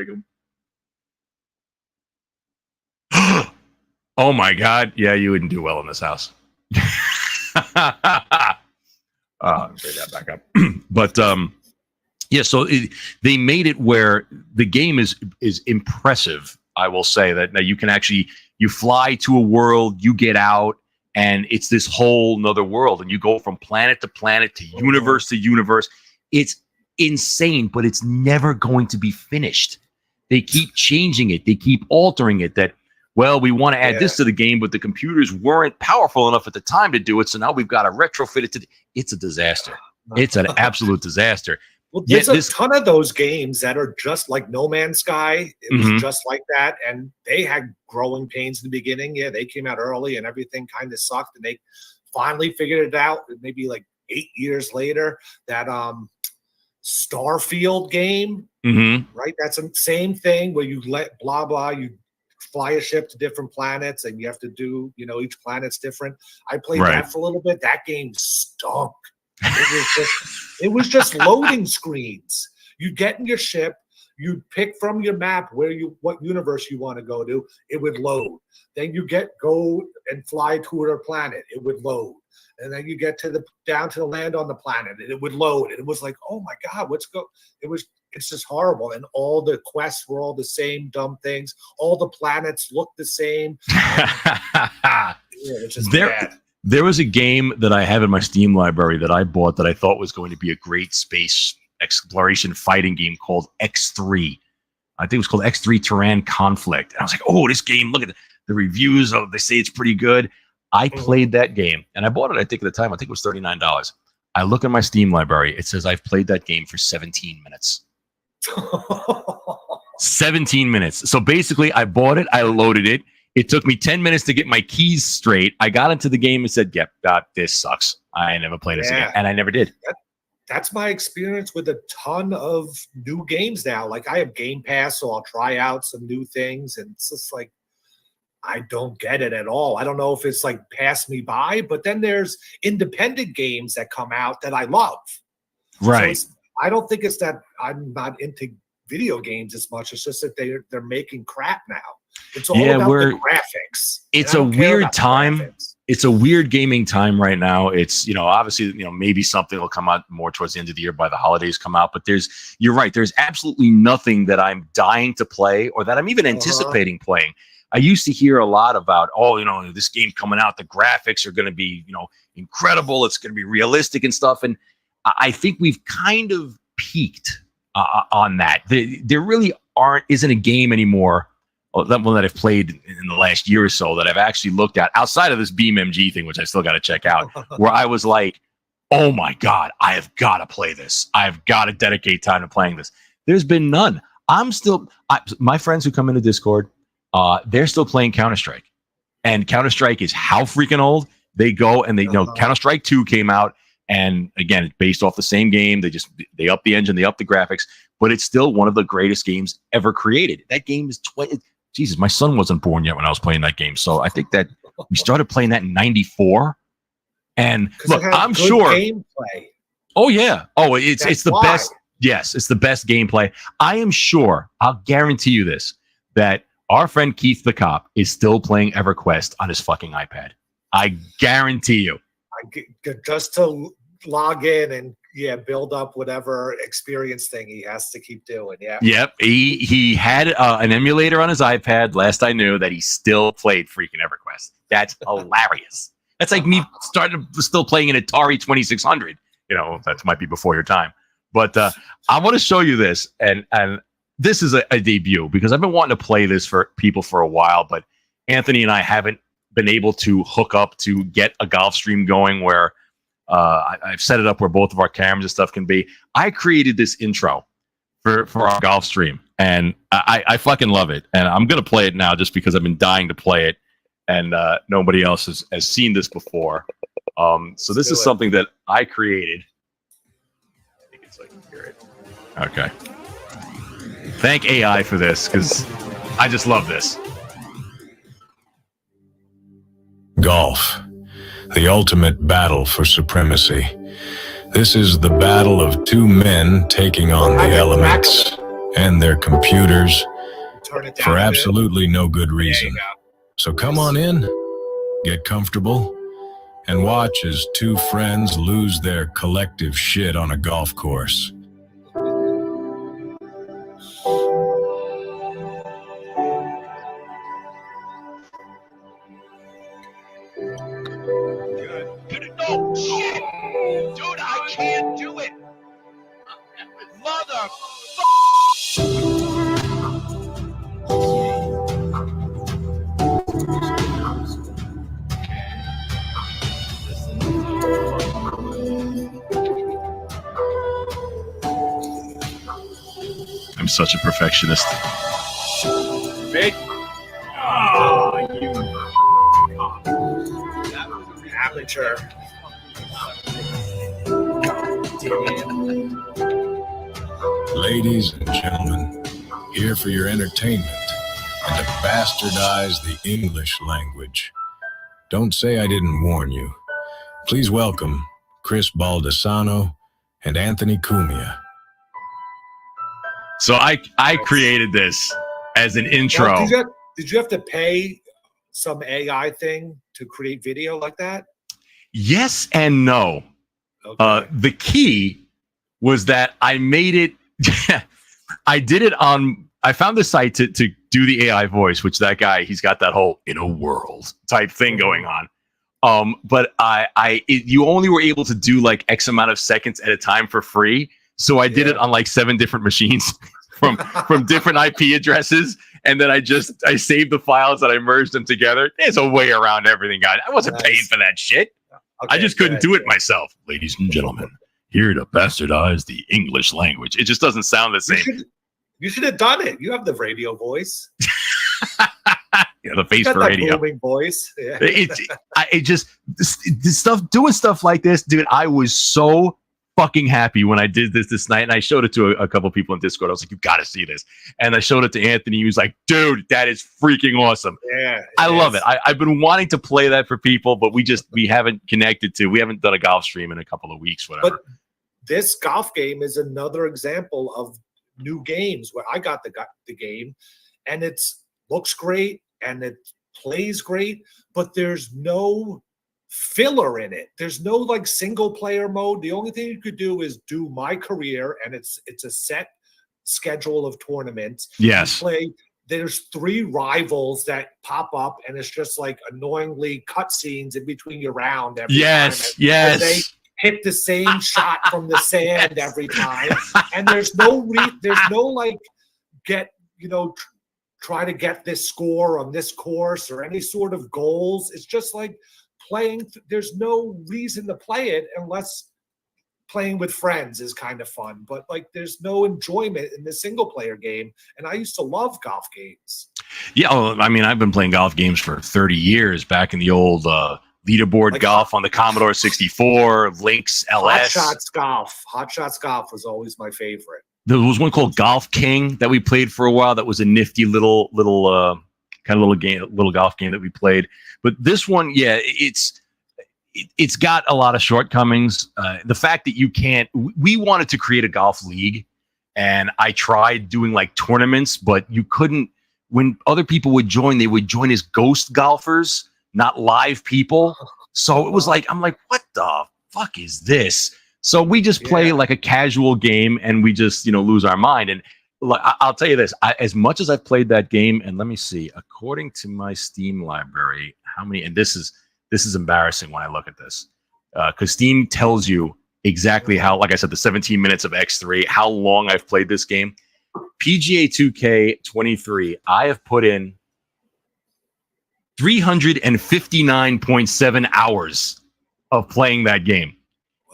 getting him. Oh my God! Yeah, you wouldn't do well in this house. Bring that back up. But yeah, so they made it where the game is impressive. I will say that now you can actually you fly to a world, you get out, and it's this whole nother world, and you go from planet to planet to universe to universe. It's insane, but it's never going to be finished. They keep changing it. They keep altering it. That, well, we want to add this to the game, but the computers weren't powerful enough at the time to do it. So now we've got to retrofit it to. It's a disaster. It's an absolute disaster. Well, there's a ton of those games that are just like No Man's Sky. It was just like that. And they had growing pains in the beginning. Yeah, they came out early and everything kind of sucked. And they finally figured it out maybe like 8 years later. That Starfield game, right? That's the same thing where you let blah, blah, you fly a ship to different planets and you have to do, each planet's different. I played that for a little bit. That game stunk. It was just loading screens. You get in your ship, you pick from your map what universe you want to go to, it would load. Then you go and fly to a planet, it would load. And then you get down to the land on the planet, and it would load. And it was like, oh my God, it's just horrible. And all the quests were all the same dumb things. All the planets looked the same. It's just bad. There was a game that I have in my Steam library that I bought that I thought was going to be a great space exploration fighting game called X3. I think it was called X3 Terran Conflict. And I was like, oh, this game, look at the reviews. They say it's pretty good. I played that game, and I bought it, I think, at the time. I think it was $39. I look at my Steam library. It says I've played that game for 17 minutes. 17 minutes. So basically, I bought it. I loaded it. It took me 10 minutes to get my keys straight. I got into the game and said, yep, this sucks. I never play this again. And I never did. That's my experience with a ton of new games now. Like, I have Game Pass, so I'll try out some new things. And it's just like, I don't get it at all. I don't know if it's like passed me by, but then there's independent games that come out that I love. Right. So I don't think it's that I'm not into video games as much. It's just that they're making crap now. It's all about the graphics. It's a weird time. It's a weird gaming time right now. It's, obviously, maybe something will come out more towards the end of the year by the holidays come out. But you're right. There's absolutely nothing that I'm dying to play or that I'm even anticipating playing. I used to hear a lot about, this game coming out, the graphics are going to be, incredible. It's going to be realistic and stuff. And I think we've kind of peaked on that. There really isn't a game anymore. That one that I've played in the last year or so that I've actually looked at outside of this BeamNG thing, which I still got to check out, where I was like, oh my God, I have got to play this. I've got to dedicate time to playing this. There's been none. My friends who come into Discord, they're still playing Counter-Strike. And Counter-Strike is how freaking old. They go and Counter-Strike 2 came out. And again, it's based off the same game. They up the engine, they up the graphics, but it's still one of the greatest games ever created. That game is Jesus, my son wasn't born yet when I was playing that game. So I think that we started playing that in 94. And look, I'm sure. Gameplay. Oh, yeah. Oh, it's the best. Yes, it's the best gameplay. I am sure, I'll guarantee you this, that our friend Keith the Cop is still playing EverQuest on his fucking iPad. I guarantee you. Just to log in and build up whatever experience thing he has to keep doing. Yeah. Yep. He had an emulator on his iPad. Last I knew that he still played freaking EverQuest. That's hilarious. That's like me still playing an Atari 2600. That might be before your time. But I want to show you this, and this is a debut because I've been wanting to play this for people for a while, but Anthony and I haven't been able to hook up to get a golf stream going where I've set it up where both of our cameras and stuff can be. I created this intro for our golf stream, and I fucking love it. And I'm going to play it now just because I've been dying to play it, and nobody else has seen this before. So this is something that I created. I think it's like hear it. Okay. Thank AI for this because I just love this. Golf, the ultimate battle for supremacy. This is the battle of two men taking on the elements. and their computers Turn it down for a bit. absolutely no good There reason. you go. So come on in, get comfortable, and watch as two friends lose their collective shit on a golf course. No, shit! Dude, I can't do it! Mother... I'm such a perfectionist. Big. Oh, you... Amateur. Ladies and gentlemen, here for your entertainment and to bastardize the English language. Don't say I didn't warn you. Please welcome Chris Baldessano and Anthony Cumia. So I created this as an intro. Now, did you have to pay some AI thing to create video like that? Yes and no. Okay. The key was that I made it. I did it on. I found the site to do the AI voice, which that guy, he's got that whole in a world type thing going on. But you only were able to do like X amount of seconds at a time for free. So I did it on like 7 different machines from different IP addresses. And then I saved the files and I merged them together. There's a way around everything, guys. I wasn't paying for that shit. Okay, I just couldn't do it myself. Ladies and gentlemen, here to bastardize the English language. It just doesn't sound the same. You should have done it. You have the radio voice. Yeah, the face You for got that radio. booming voice. Yeah. Doing stuff like this, dude. I was so fucking happy when I did this night, and I showed it to a couple people in Discord. I was like, "You got to see this," and I showed it to Anthony. He was like, "Dude, that is freaking awesome." Yeah, I love it. I've been wanting to play that for people, but we haven't connected to. We haven't done a golf stream in a couple of weeks, whatever. But this golf game is another example of new games where I got the game, and it looks great and it plays great, but there's no filler in it. There's no like single player mode. The only thing you could do is do my career, and it's a set schedule of tournaments. Yes. You play. There's 3 rivals that pop up, and it's just like annoyingly cutscenes in between your round every time. And they hit the same shot from the sand every time, and there's no like try to get this score on this course or any sort of goals. It's just like playing. There's no reason to play it unless playing with friends is kind of fun, but like there's no enjoyment in the single player game. And I used to love golf games. Yeah, I mean, I've been playing golf games for 30 years back in the old leaderboard golf on the Commodore 64, Lynx LS. Hot Shots Golf was always my favorite. There was one called Golf King that we played for a while. That was a nifty little golf game that we played. But this one, yeah, it's got a lot of shortcomings. The fact that we wanted to create a golf league, and I tried doing like tournaments, but you couldn't. When other people would join, they would join as ghost golfers, not live people. So it was like, I'm like, what the fuck is this? So we just play like a casual game, and we just, lose our mind. And look, I'll tell you this, as much as I've played that game, and let me see, according to my Steam library, how many, and this is embarrassing when I look at this, because Steam tells you exactly how, like I said, the 17 minutes of X3, how long I've played this game. PGA 2K23, I have put in 359.7 hours of playing that game.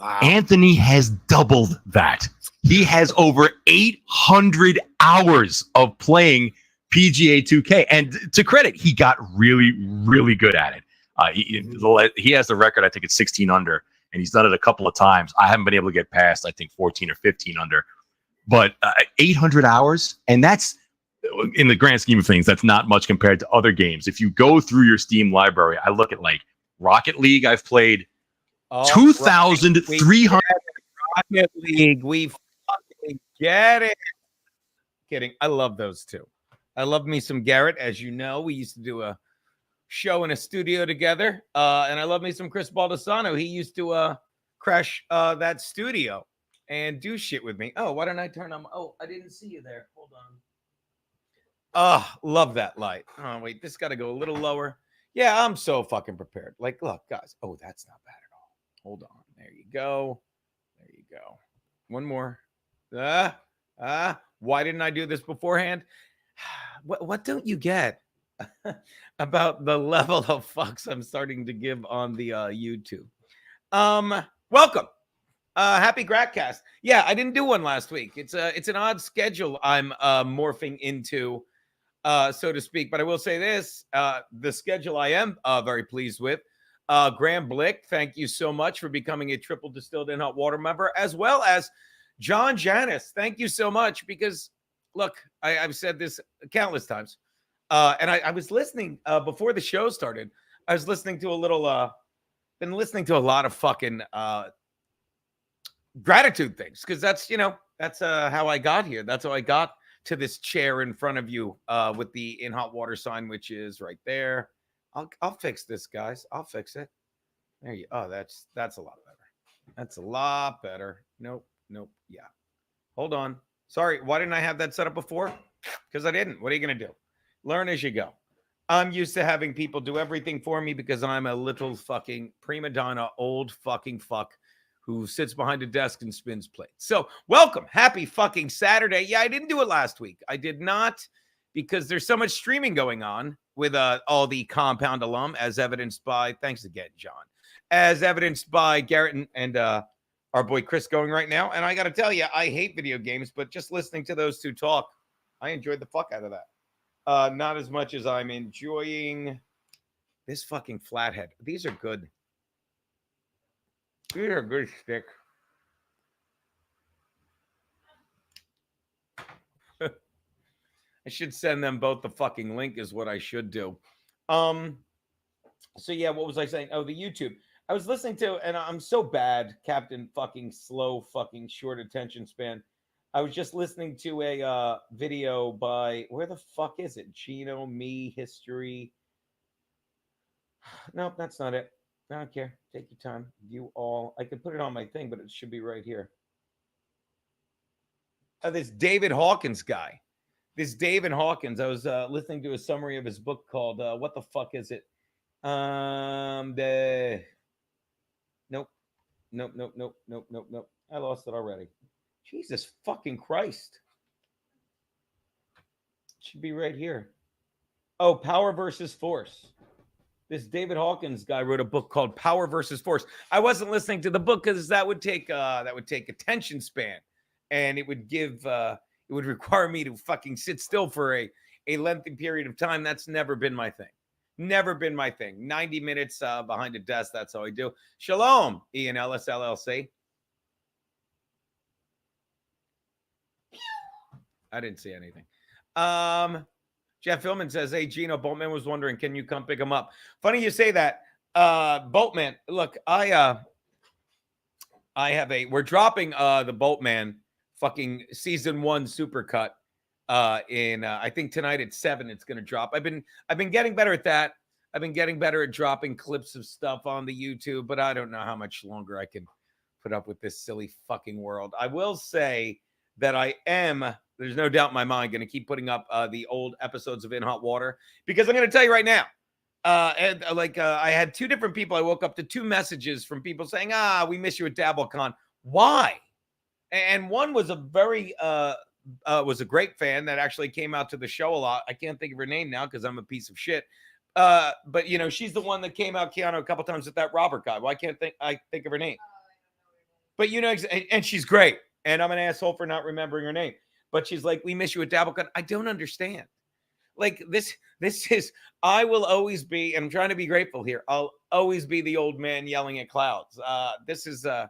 Wow. Anthony has doubled that. He has over 800 hours of playing PGA 2K. And to credit, he got really, really good at it. He has the record, I think it's 16 under, and he's done it a couple of times. I haven't been able to get past, I think, 14 or 15 under. But 800 hours, and that's, in the grand scheme of things, that's not much compared to other games. If you go through your Steam library, I look at like Rocket League, I've played 2,300. Rocket League, we fucking get it. Kidding. I love those two. I love me some Garrett. As you know, we used to do a show in a studio together. And I love me some Chris Baldessano. He used to crash that studio and do shit with me. Oh, why don't I turn on? Oh, I didn't see you there. Hold on. Oh, love that light. Oh, wait, this got to go a little lower. Yeah, I'm so fucking prepared. Like, look, guys. Oh, that's not bad at all. Hold on. There you go. There you go. One more. Why didn't I do this beforehand? What don't you get about the level of fucks I'm starting to give on the YouTube? Welcome. Happy Gratcast. Yeah, I didn't do one last week. It's an odd schedule I'm morphing into, so to speak. But I will say this: the schedule I am very pleased with. Graham Blick, thank you so much for becoming a triple distilled in hot water member, as well as John Janis. Thank you so much because, look, I've said this countless times, and I was listening before the show started. I was listening to a little, been listening to a lot of fucking gratitude things because that's how I got here. That's how I got to this chair in front of you with the in hot water sign, which is right there. I'll fix this, guys. I'll fix it. There you. Oh, that's a lot better. That's a lot better. Nope. Yeah. Hold on. Sorry. Why didn't I have that set up before? Because I didn't. What are you gonna do? Learn as you go. I'm used to having people do everything for me because I'm a little fucking prima donna, old fucking fuck who sits behind a desk and spins plates. So welcome. Happy fucking Saturday. Yeah, I didn't do it last week. I did not because there's so much streaming going on with all the Compound alum, as evidenced by, thanks again, John, as evidenced by Garrett and our boy Chris going right now. And I got to tell you, I hate video games, but just listening to those two talk, I enjoyed the fuck out of that. Not as much as I'm enjoying this fucking flathead. These are good. These are good stick. I should send them both the fucking link is what I should do. So yeah, what was I saying? Oh, the YouTube. I was listening to, and I'm so bad, Captain fucking slow fucking short attention span. I was just listening to a video by, where the fuck is it? Gino, me, history. Nope, that's not it. I don't care. Take your time. View all. I could put it on my thing, but it should be right here. This David Hawkins guy. This David Hawkins. I was listening to a summary of his book called what the fuck is it? Nope. I lost it already. Jesus fucking Christ. It should be right here. Oh, Power versus Force. This David Hawkins guy wrote a book called Power versus Force. I wasn't listening to the book because that would take attention span, and it would require me to fucking sit still for a lengthy period of time. That's never been my thing. Never been my thing. 90 minutes behind a desk. That's all I do. Shalom, Ian Ellis LLC. I didn't see anything. Jeff Hillman says, hey, Gino, Boltman was wondering, can you come pick him up? Funny you say that. Boltman, look, we're dropping the Boltman fucking season 1 supercut in I think tonight at 7 it's going to drop. I've been getting better at that. I've been getting better at dropping clips of stuff on the YouTube, but I don't know how much longer I can put up with this silly fucking world. I will say that I am, there's no doubt in my mind, going to keep putting up the old episodes of In Hot Water, because I'm going to tell you right now, I had 2 different people. I woke up to 2 messages from people saying, we miss you at DabbleCon. Why? And one was a very, was a great fan that actually came out to the show a lot. I can't think of her name now because I'm a piece of shit. But she's the one that came out, Keanu, a couple times with that Robert guy. Well, I think of her name. But and she's great. And I'm an asshole for not remembering her name. But she's like, we miss you at DabbleCon. I don't understand. Like this is, I will always be, and I'm trying to be grateful here. I'll always be the old man yelling at clouds. This is the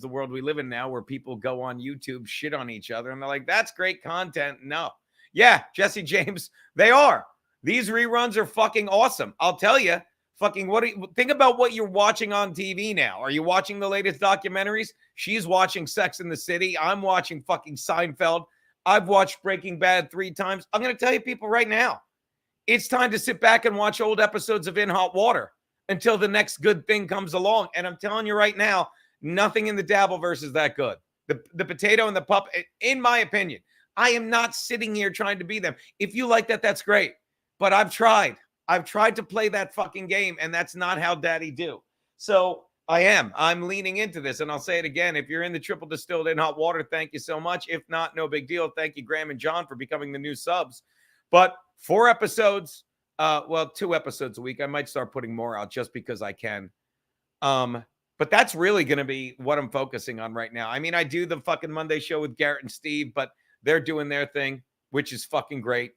world we live in now, where people go on YouTube, shit on each other, and they're like, that's great content. No. Yeah, Jesse James, they are. These reruns are fucking awesome. I'll tell you, Fucking think about what you're watching on TV now. Are you watching the latest documentaries? She's watching Sex in the City. I'm watching fucking Seinfeld. I've watched Breaking Bad 3 times. I'm going to tell you people right now, it's time to sit back and watch old episodes of In Hot Water until the next good thing comes along. And I'm telling you right now, nothing in the Dabbleverse is that good. The potato and the pup, in my opinion, I am not sitting here trying to be them. If you like that, that's great. But I've tried. I've tried to play that fucking game, and that's not how daddy do. So I'm leaning into this, and I'll say it again. If you're in the triple distilled in hot water, thank you so much. If not, no big deal. Thank you, Graham and John, for becoming the new subs. But 4 episodes, 2 episodes a week. I might start putting more out just because I can. But that's really going to be what I'm focusing on right now. I mean, I do the fucking Monday show with Garrett and Steve, but they're doing their thing, which is fucking great.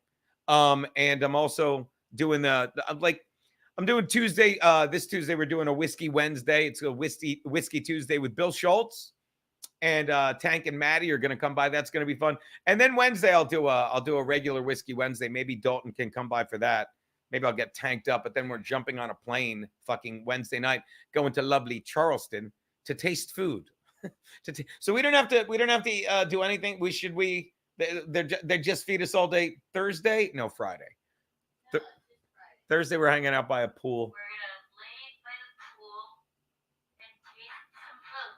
And I'm also doing I'm doing Tuesday. This Tuesday, we're doing a Whiskey Wednesday. It's a Whiskey Tuesday with Bill Schultz and Tank and Maddie are going to come by. That's going to be fun. And then Wednesday, I'll do a regular Whiskey Wednesday. Maybe Dalton can come by for that. Maybe I'll get tanked up, but then we're jumping on a plane fucking Wednesday night, going to lovely Charleston to taste food. So we don't have to do anything. They just feed us all day. Thursday? No, Friday. Thursday, we're hanging out by a pool. We're going to lay by the pool and taste some food.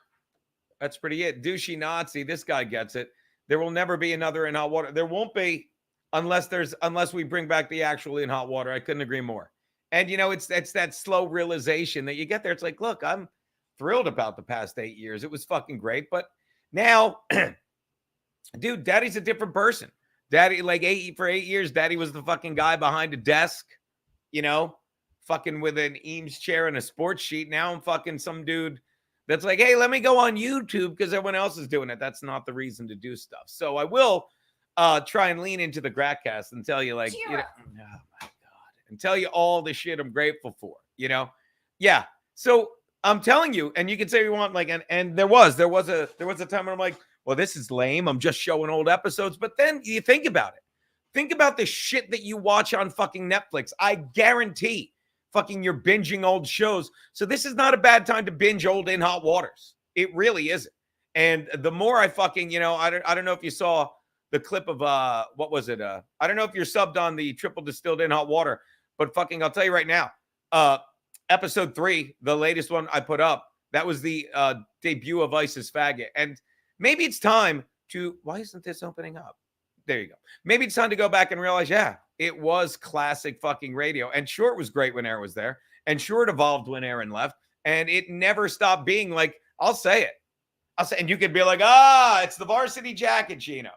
That's pretty it. Douchey Nazi. This guy gets it. There will never be another In Hot Water. There won't be unless we bring back the actual In Hot Water. I couldn't agree more. And, it's that slow realization that you get there. It's like, look, I'm thrilled about the past 8 years. It was fucking great. But now, dude, daddy's a different person. Daddy, for 8 years, daddy was the fucking guy behind a desk, fucking with an Eames chair and a sports sheet. Now I'm fucking some dude that's like, hey, let me go on YouTube because everyone else is doing it. That's not the reason to do stuff. So I will try and lean into the Gratcast and tell you oh my God, and tell you all the shit I'm grateful for, Yeah. So I'm telling you, and you can say you want and there was a time when I'm like, well, this is lame. I'm just showing old episodes. But then you think about it. Think about the shit that you watch on fucking Netflix. I guarantee fucking you're binging old shows. So this is not a bad time to binge old In Hot Waters. It really isn't. And the more I fucking, I don't know if you saw the clip of what was it? I don't know if you're subbed on the triple distilled In Hot Water, but fucking I'll tell you right now. Episode 3, the latest one I put up, that was the debut of Isis Faggot. And maybe it's time to, why isn't this opening up? There you go. Maybe it's time to go back and realize, yeah, it was classic fucking radio. And sure, it was great when Aaron was there. And sure, it evolved when Aaron left. And it never stopped being like, I'll say it. And you could be like, it's the varsity jacket, Gino.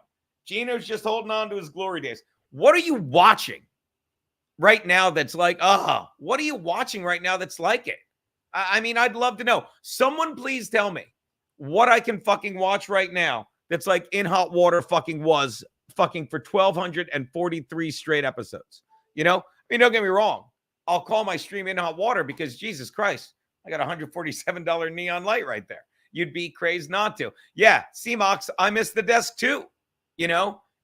Gino's just holding on to his glory days. What are you watching right now that's like, what are you watching right now that's like it? I mean, I'd love to know. Someone please tell me what I can fucking watch right now that's like In Hot Water fucking was fucking for 1,243 straight episodes. I mean, don't get me wrong. I'll call my stream In Hot Water because Jesus Christ, I got $147 neon light right there. You'd be crazed not to. Yeah, CMOX, I missed the desk too,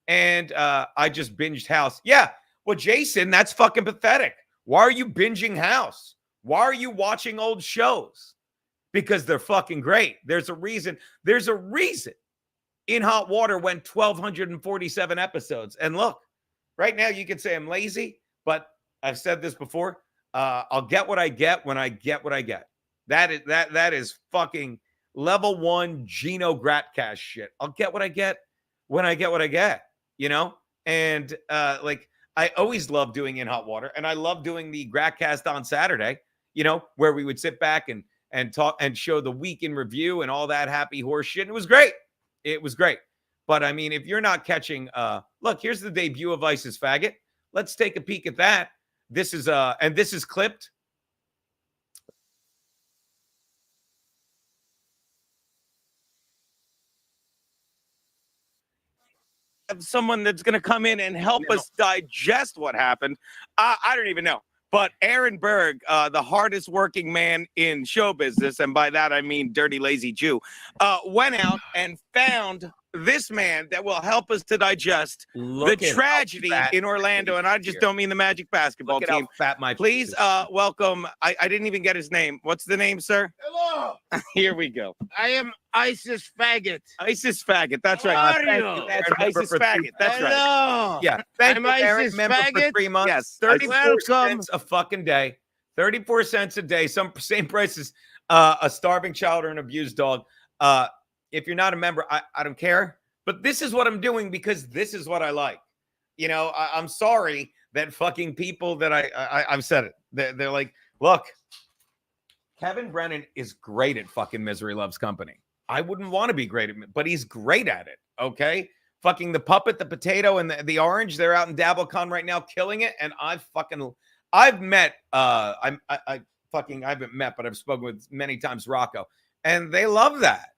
and I just binged House. Yeah, well, Jason, that's fucking pathetic. Why are you binging House? Why are you watching old shows? Because they're fucking great. There's a reason. In Hot Water went 1,247 episodes. And look, right now you can say I'm lazy, but I've said this before. I'll get what I get when I get what I get. That is fucking level 1 Gino Gratcast shit. I'll get what I get when I get what I get, And I always love doing In Hot Water, and I love doing the Gratcast on Saturday, where we would sit back and talk and show the week in review and all that happy horse shit. It was great. It was great. But I mean, if you're not catching, look, here's the debut of Isis Faggot. Let's take a peek at that. This is clipped. Someone that's going to come in and help us digest what happened. I don't even know. But Aaron Berg, the hardest working man in show business, and by that I mean dirty, lazy Jew, went out and found this man that will help us to digest the tragedy in Orlando. And I just don't mean the Magic basketball Look at team. how fat my Please welcome. I didn't even get his name. What's the name, sir? Hello, Here we go. I am Isis Faggot. Isis Faggot. That's How right. are Thank you? That's Remember Isis for Faggot. That's right. Hello. Yeah. Thank I'm you, Aaron. Isis Remember for Faggot. 3 months. Yes. 34 Welcome. cents a fucking day. 34 cents a day. Same price as a starving child or an abused dog. If you're not a member, I don't care. But this is what I'm doing because this is what I like. You know, I'm sorry that fucking people that I've said it. They're like, look, Kevin Brennan is great at fucking Misery Loves Company. I wouldn't want to be great at it, but he's great at it. Okay. Fucking the puppet, the potato, and the orange. They're out in DabbleCon right now killing it. And I've met, I haven't met, but I've spoken with many times Rocco, and they love that.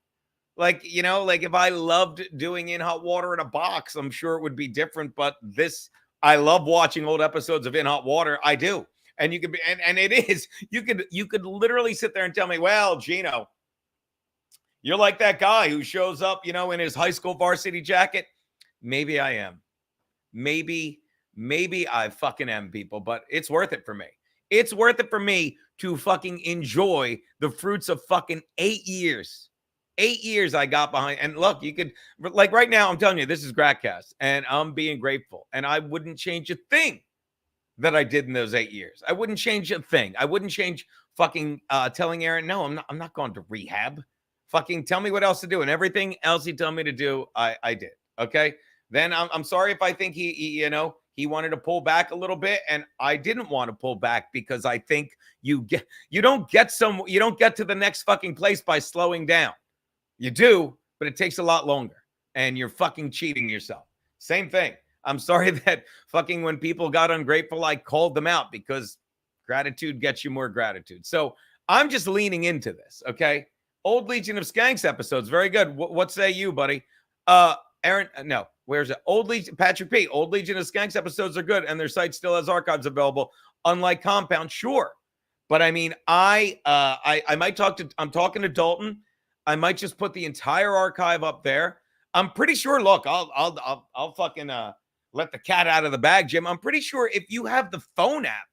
Like, you know, like if I loved doing In Hot Water in a Box, I'm sure it would be different. But this, I love watching old episodes of In Hot Water. I do. And you could be, and it is, you could literally sit there and tell me, well, Gino, you're like that guy who shows up, you know, in his high school varsity jacket. Maybe I am. Maybe I fucking am, people, but it's worth it for me. It's worth it for me to fucking enjoy the fruits of fucking 8 years. 8 years I got behind. And look, you could, like right now, I'm telling you, this is Gratcast, and I'm being grateful. And I wouldn't change a thing that I did in those 8 years. I wouldn't change a thing. I wouldn't change fucking telling Aaron, no, I'm not going to rehab. Fucking tell me what else to do. And everything else he told me to do, I did. Okay. Then I'm sorry if I think he wanted to pull back a little bit, and I didn't want to pull back because I think you don't get to the next fucking place by slowing down. You do, but it takes a lot longer, and you're fucking cheating yourself. Same thing. I'm sorry that fucking when people got ungrateful, I called them out because gratitude gets you more gratitude. So I'm just leaning into this. Okay. Old Legion of Skanks episodes. Very good. What say you, buddy? Aaron, no. Where's it? Old Legion, Patrick P. Old Legion of Skanks episodes are good, and their site still has archives available. Unlike Compound, sure, but I mean, I might I'm talking to Dalton. I might just put the entire archive up there. I'm pretty sure. Look, I'll fucking let the cat out of the bag, Jim. I'm pretty sure if you have the phone app,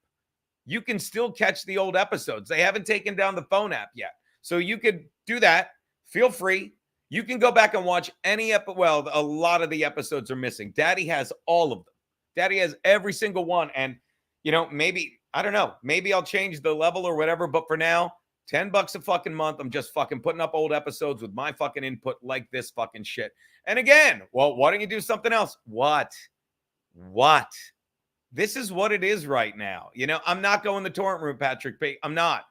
you can still catch the old episodes. They haven't taken down the phone app yet, so you could do that. Feel free. You can go back and watch any episode. Well, a lot of the episodes are missing. Daddy has all of them. Daddy has every single one. And, you know, maybe, I don't know, maybe I'll change the level or whatever. But for now, $10 a fucking month. I'm just fucking putting up old episodes with my fucking input like this fucking shit. And again, well, why don't you do something else? What? This is what it is right now. You know, I'm not going the torrent route, Patrick P. I'm not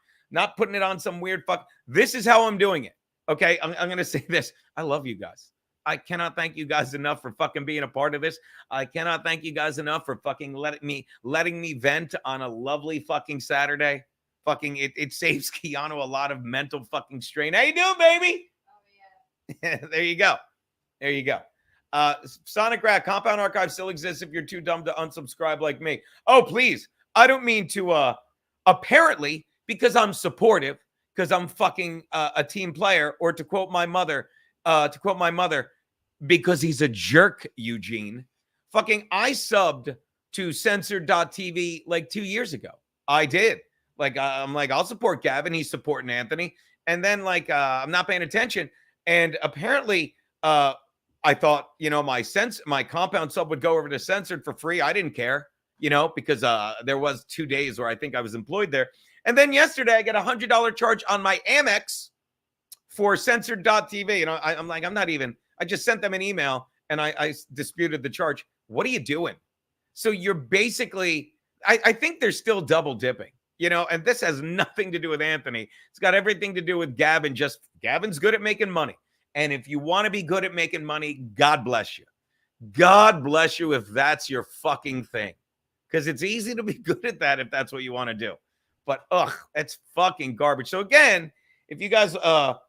putting it on some weird fuck. This is how I'm doing it. Okay, I'm going to say this. I love you guys. I cannot thank you guys enough for fucking being a part of this. I cannot thank you guys enough for fucking letting me vent on a lovely fucking Saturday. Fucking it saves Keanu a lot of mental fucking strain. How you doing, baby? Oh, yeah. There you go. Sonic Rat, Compound Archive still exists if you're too dumb to unsubscribe like me. Oh, please. I don't mean to apparently, because I'm supportive, because I'm fucking a team player, or to quote my mother, because he's a jerk, Eugene. Fucking I subbed to censored.tv like 2 years ago. I did. Like, I'm like, I'll support Gavin. He's supporting Anthony. And then like, I'm not paying attention. And apparently I thought, you know, my Compound sub would go over to Censored for free. I didn't care, you know, because there was 2 days where I think I was employed there. And then yesterday, I get $100 charge on my Amex for censored.tv. You know, I'm like, I just sent them an email and I disputed the charge. What are you doing? So you're basically, I think they're still double dipping, you know, and this has nothing to do with Anthony. It's got everything to do with Gavin. Gavin's good at making money. And if you want to be good at making money, God bless you. God bless you if that's your fucking thing. Because it's easy to be good at that if that's what you want to do. But, that's fucking garbage. So, again, if you guys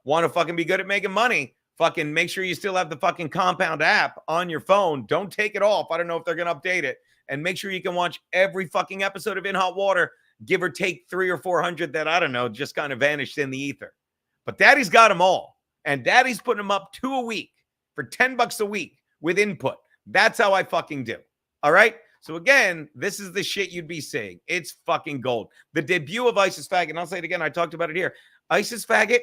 want to fucking be good at making money, fucking make sure you still have the fucking Compound app on your phone. Don't take it off. I don't know if they're going to update it. And make sure you can watch every fucking episode of In Hot Water, give or take 300 or 400 that, I don't know, just kind of vanished in the ether. But Daddy's got them all. And Daddy's putting them up 2 a week. for $10 a week with input. That's how I fucking do. All right. So again, this is the shit you'd be seeing. It's fucking gold. The debut of Isis Faggot, and I'll say it again, I talked about it here. Isis Faggot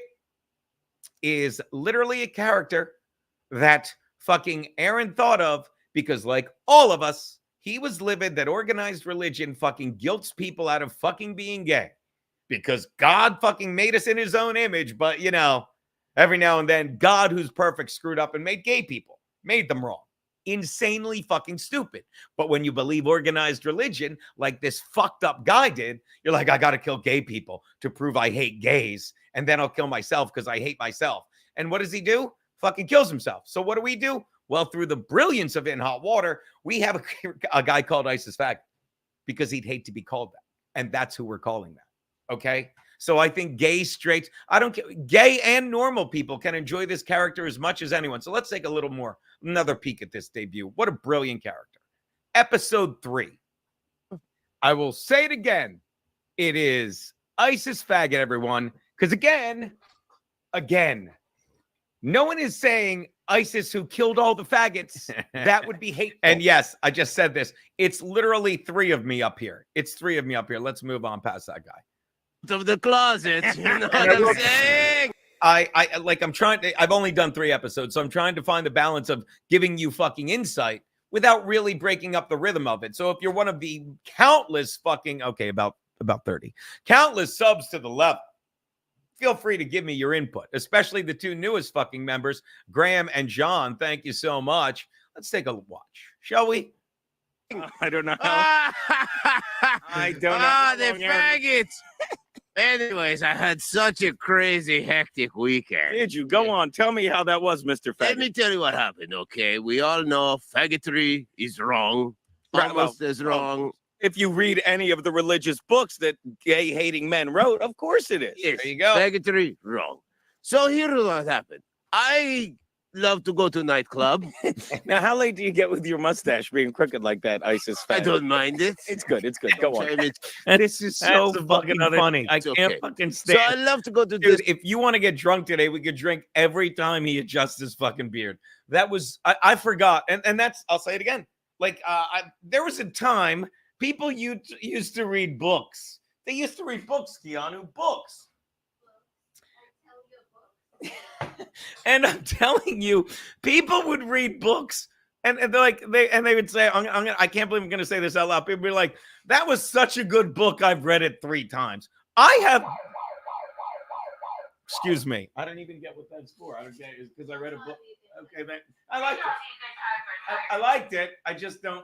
is literally a character that fucking Aaron thought of because, like all of us, he was livid that organized religion fucking guilts people out of fucking being gay because God fucking made us in his own image. But, you know, every now and then, God, who's perfect, screwed up and made gay people, made them wrong. Insanely fucking stupid. But when you believe organized religion like this fucked up guy did, you're like, I got to kill gay people to prove I hate gays. And then I'll kill myself because I hate myself. And what does he do? Fucking kills himself. So what do? Well, through the brilliance of In Hot Water, we have a guy called Isis Faggot because he'd hate to be called that. And that's who we're calling that. Okay? So I think gay, straight, I don't care. Gay and normal people can enjoy this character as much as anyone. So let's take another peek at this debut. What a brilliant character. Episode 3. I will say it again. It is Isis Faggot, everyone. Because again, no one is saying Isis who killed all the faggots. That would be hateful. And yes, I just said this. It's literally 3 of me up here. Let's move on past that guy. Of the closet. You know what I'm saying? I've only done 3 episodes, so I'm trying to find the balance of giving you fucking insight without really breaking up the rhythm of it. So if you're one of the countless fucking, about 30, countless subs to the level, feel free to give me your input, especially the 2 newest fucking members, Graham and John. Thank you so much. Let's take a watch, shall we? I don't know how. I don't know. The faggots. Anyways, I had such a crazy, hectic weekend. Did you? Go on. Tell me how that was, Mr. Faggot. Let me tell you what happened, okay? We all know faggotry is wrong. Right, Almost as wrong. If you read any of the religious books that gay-hating men wrote, of course it is. Yes, there you go. Faggotry, wrong. So here's what happened. I love to go to nightclub. Now, how late do you get with your mustache being crooked like that, Isis Faggot? I don't mind it. It's good. It's good. Go on. This is so fucking funny. I can't fucking stand. So I love to go to Dude, this. if you want to get drunk today, we could drink every time he adjusts his fucking beard. That was I forgot, and that's, I'll say it again. Like there was a time people used to read books. They used to read books, Keanu, books. And I'm telling you, people would read books, and they're like they would say, I can't believe I'm going to say this out loud. People be like, that was such a good book. I've read it 3 times. I have. Excuse me. I don't even get what that's for. I don't get it because I read a book. Okay, man. I liked it. I liked it. I just don't.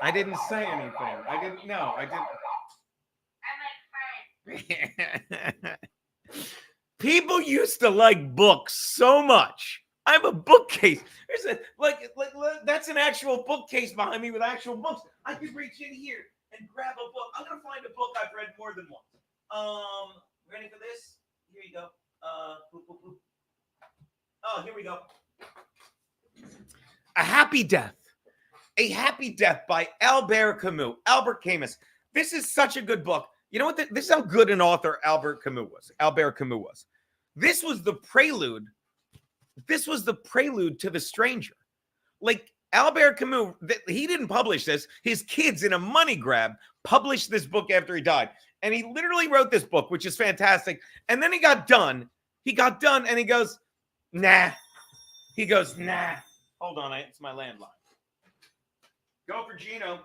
I didn't say anything. I didn't. No, I didn't. People used to like books so much. I have a bookcase. There's a like that's an actual bookcase behind me with actual books. I could reach in here and grab a book. I'm gonna find a book I've read more than once. Ready for this? Here you go. Oh, here we go. A Happy Death. A Happy Death by Albert Camus. This is such a good book. You know what? This is how good an author Albert Camus was. This was the prelude. This was the prelude to The Stranger. Like Albert Camus, he didn't publish this. His kids, in a money grab, published this book after he died. And he literally wrote this book, which is fantastic. And then he got done. And he goes, nah. He goes, nah. Hold on, it's my landline. Go for Gino.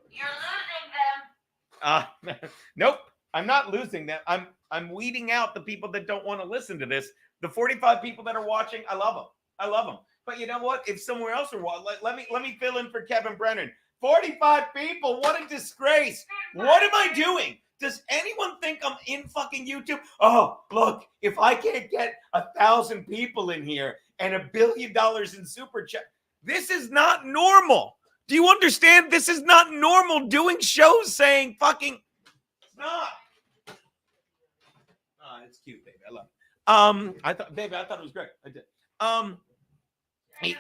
You're losing them. Nope, I'm not losing them. I'm weeding out the people that don't want to listen to this. The 45 people that are watching, I love them. But you know what? If somewhere else are watching, let me fill in for Kevin Brennan. 45 people. What a disgrace. What am I doing? Does anyone think I'm in fucking YouTube? Oh, look, if I can't get 1,000 people in here and $1 billion in super chat, this is not normal. Do you understand? This is not normal doing shows saying fucking, it's not. Oh, it's cute, baby. I love it. I thought it was great. I did. He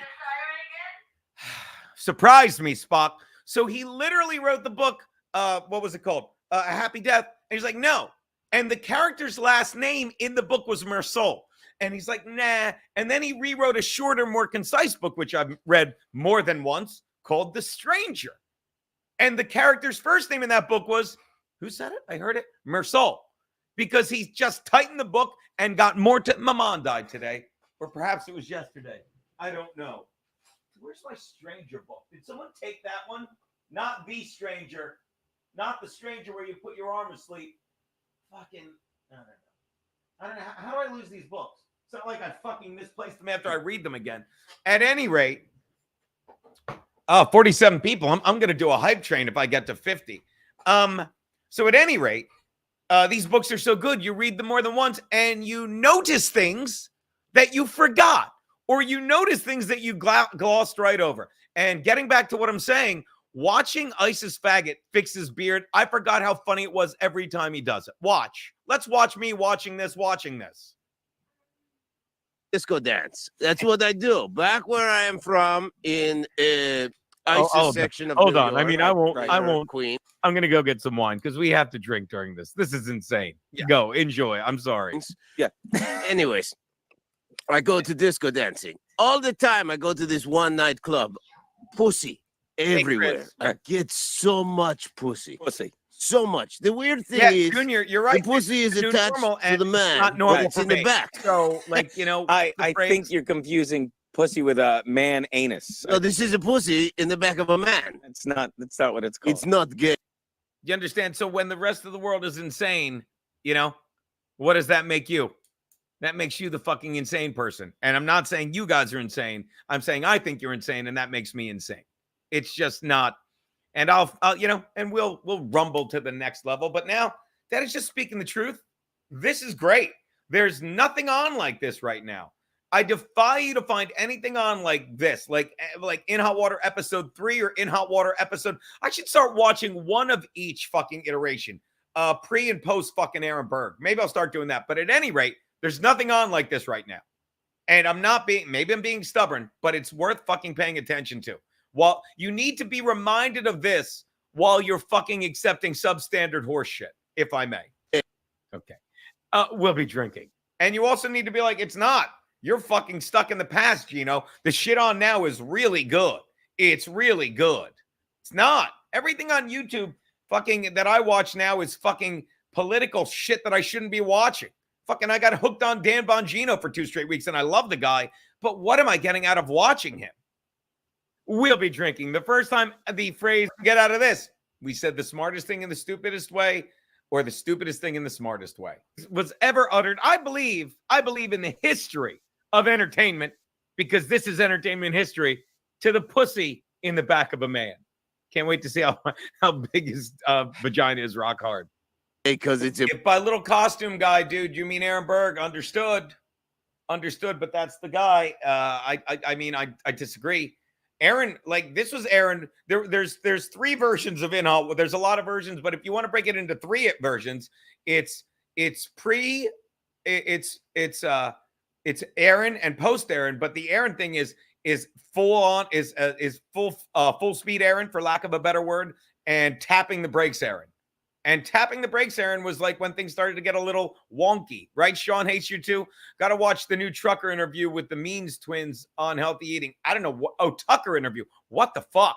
surprised me, Spock. So he literally wrote the book, what was it called? A Happy Death. And he's like, no. And the character's last name in the book was Mersol. And he's like, nah. And then he rewrote a shorter, more concise book, which I've read more than once, called The Stranger. And the character's first name in that book was, who said it? I heard it. Mersol. Because he's just tightened the book and got more to. Maman died today. Or perhaps it was yesterday. I don't know. Where's my Stranger book? Did someone take that one? Not The Stranger. Not The Stranger where you put your arm asleep. Fucking, I don't know. How do I lose these books? It's not like I fucking misplaced them after I read them again. At any rate, 47 people. I'm going to do a hype train if I get to 50. So at any rate, these books are so good. You read them more than once and you notice things that you forgot, or you notice things that you glossed right over. And getting back to what I'm saying, watching Isis Faggot fix his beard, I forgot how funny it was every time he does it. Watch. Let's watch me watching this. Disco dance. That's what I do. Back where I am from in ISIS section of Hold New on. York, I mean, I won't. Queen. I'm going to go get some wine because we have to drink during this. This is insane. Yeah. Go. Enjoy. I'm sorry. Yeah. Anyways, I go to disco dancing. All the time I go to this one night club. Pussy everywhere. I get so much pussy. So much. The weird thing is, Junior, you're right. The pussy is attached to the man. Not normal It's in the back. So, like, I think you're confusing pussy with a man anus. No, this is a pussy in the back of a man. That's not what it's called. It's not gay. You understand? So when the rest of the world is insane, what does that make you? That makes you the fucking insane person. And I'm not saying you guys are insane. I'm saying I think you're insane, and that makes me insane. It's just not. And I'll and we'll rumble to the next level. But now that is just speaking the truth. This is great. There's nothing on like this right now. I defy you to find anything on like this, like In Hot Water episode 3 or In Hot Water episode. I should start watching one of each fucking iteration, pre and post fucking Aaron Berg. Maybe I'll start doing that. But at any rate, there's nothing on like this right now. And maybe I'm being stubborn, but it's worth fucking paying attention to. Well, you need to be reminded of this while you're fucking accepting substandard horse shit, if I may. Okay. We'll be drinking. And you also need to be like, it's not. You're fucking stuck in the past, Gino. The shit on now is really good. It's really good. It's not. Everything on YouTube fucking that I watch now is fucking political shit that I shouldn't be watching. Fucking I got hooked on Dan Bongino for 2 straight weeks, and I love the guy. But what am I getting out of watching him? We'll be drinking. The first time the phrase, get out of this, we said the smartest thing in the stupidest way, or the stupidest thing in the smartest way, was ever uttered. I believe in the history of entertainment, because this is entertainment history, to the pussy in the back of a man. Can't wait to see how big his vagina is rock hard. Because it's if by little costume guy, dude, you mean Aaron Berg? Understood, but that's the guy. I disagree. Aaron, like this was Aaron. There's 3 versions of In Hot. There's a lot of versions, but if you want to break it into 3 versions, it's Aaron and post Aaron. But the Aaron thing is full on is full speed Aaron, for lack of a better word, and tapping the brakes Aaron. And tapping the brakes, Aaron, was like when things started to get a little wonky, right? Sean Hates You Too. Got to watch the new Trucker interview with the Means twins on healthy eating. I don't know what. Oh, Tucker interview. What the fuck?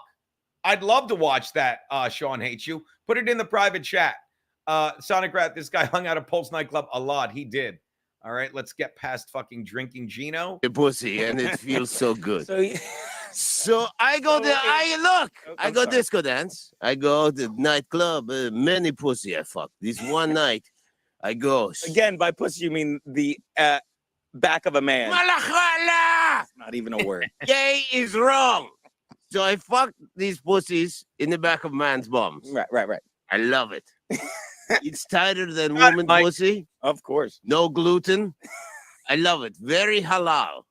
I'd love to watch that. Sean Hates You. Put it in the private chat. Sonic Rat, this guy hung out at Pulse nightclub a lot. He did. All right, let's get past fucking drinking Gino. A pussy, and it feels so good. So I go there. I go disco dance. I go to nightclub. Many pussy I fuck. This one night, I go. Again, by pussy you mean the back of a man. Malakhala! Not even a word. Gay is wrong. So I fuck these pussies in the back of man's bums. Right. I love it. It's tighter than woman pussy. Of course. No gluten. I love it. Very halal.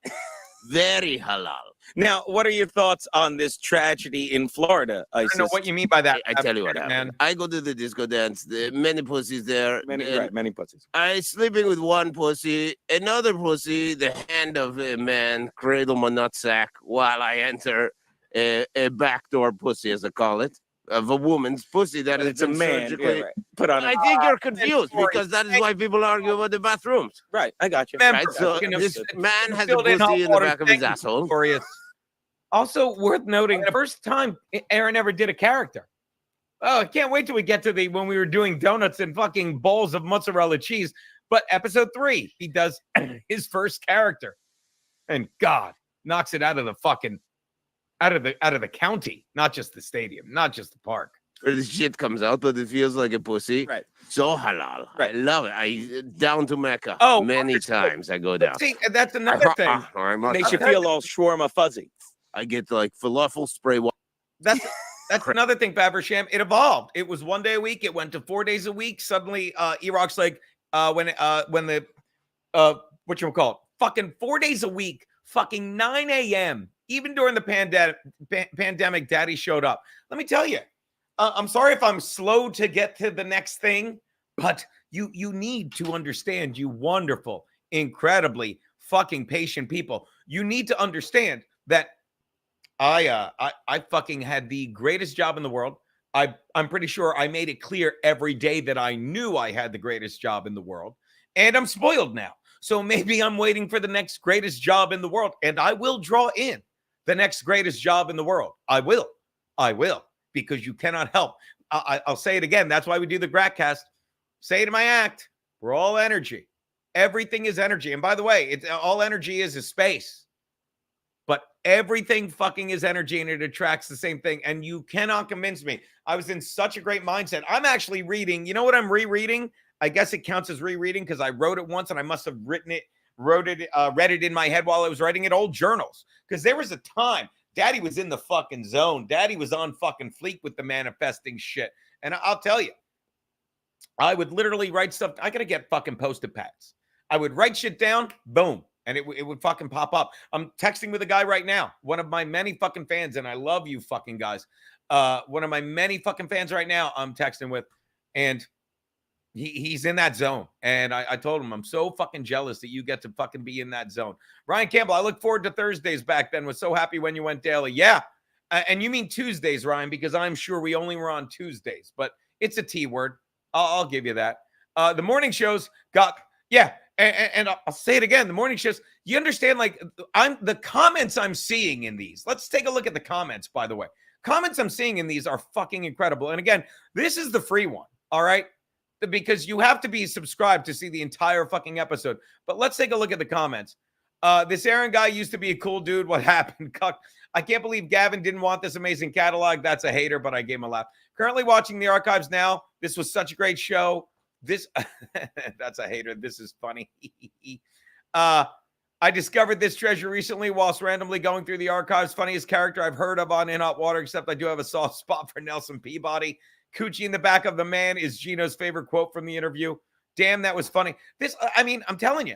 Very halal. Now, what are your thoughts on this tragedy in Florida, Isis? I don't know what you mean by that. I tell you what happened. Man. I go to the disco dance. There many pussies there. Many pussies. I sleeping with one pussy. Another pussy, the hand of a man, cradle my nutsack while I enter a backdoor pussy, as I call it. of a woman's pussy that It's a man. Yeah, right. Put on. I think you're confused because that is why people argue about the bathrooms. Right. I got you. Right. So this man has a pussy in the back of his asshole. Also worth noting, the first time Aaron ever did a character. Oh, I can't wait till we get to when we were doing donuts and fucking bowls of mozzarella cheese. But episode 3, he does his first character, and God knocks it out of the fucking out of the county, not just the stadium, not just the park. Where the shit comes out, but it feels like a pussy. Right. So halal. Right. I love it. I down to Mecca. Oh, many times I go down. See, that's another thing. Makes you feel all shawarma fuzzy. I get like falafel spray. That's another thing, Faversham. It evolved. It was 1 day a week. It went to 4 days a week. Suddenly, Iraq's like when the whatchamacallit, fucking 4 days a week, fucking 9 a.m. Even during the pandemic, Daddy showed up. Let me tell you, I'm sorry if I'm slow to get to the next thing, but you need to understand, you wonderful, incredibly fucking patient people. You need to understand that I fucking had the greatest job in the world. I'm pretty sure I made it clear every day that I knew I had the greatest job in the world, and I'm spoiled now. So maybe I'm waiting for the next greatest job in the world, and I will draw in the next greatest job in the world. I will, because you cannot help. I'll say it again. That's why we do the Gratcast. Say it in my act. We're all energy. Everything is energy. And by the way, all energy is space. But everything fucking is energy, and it attracts the same thing. And you cannot convince me. I was in such a great mindset. I'm actually reading. You know what I'm rereading? I guess it counts as rereading because I wrote it once and I must have read it in my head while I was writing it. Old journals. Because there was a time Daddy was in the fucking zone. Daddy was on fucking fleek with the manifesting shit. And I'll tell you, I would literally write stuff. I got to get fucking Post-it pads. I would write shit down. Boom. And it would fucking pop up. I'm texting with a guy right now, one of my many fucking fans, and I love you fucking guys. One of my many fucking fans right now I'm texting with, and he's in that zone. And I told him, I'm so fucking jealous that you get to fucking be in that zone. Ryan Campbell, I look forward to Thursdays back then. Was so happy when you went daily. Yeah. And you mean Tuesdays, Ryan, because I'm sure we only were on Tuesdays, but it's a T word. I'll give you that. The morning shows got, yeah. And I'll say it again. The morning shows, you understand, like the comments I'm seeing in these. Let's take a look at the comments, by the way. Comments I'm seeing in these are fucking incredible. And again, this is the free one. All right. Because you have to be subscribed to see the entire fucking episode. But let's take a look at the comments. This Aaron guy used to be a cool dude. What happened? I can't believe Gavin didn't want this amazing catalog. That's a hater, but I gave him a laugh. Currently watching the archives now. This was such a great show. That's a hater. This is funny. I discovered this treasure recently whilst randomly going through the archives. Funniest character I've heard of on In Hot Water, except I do have a soft spot for Nelson Peabody. Coochie in the back of the man is Gino's favorite quote from the interview. Damn, that was funny. I mean, I'm telling you.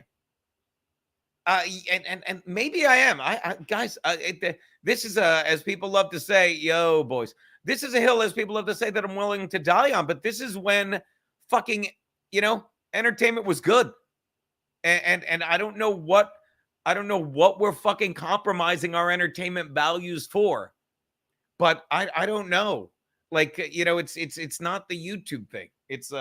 And maybe I am. Guys, this is as people love to say, yo, boys. This is a hill, as people love to say, that I'm willing to die on. But this is when fucking, entertainment was good. And I don't know what we're fucking compromising our entertainment values for. But I don't know. Like, it's not the YouTube thing. It's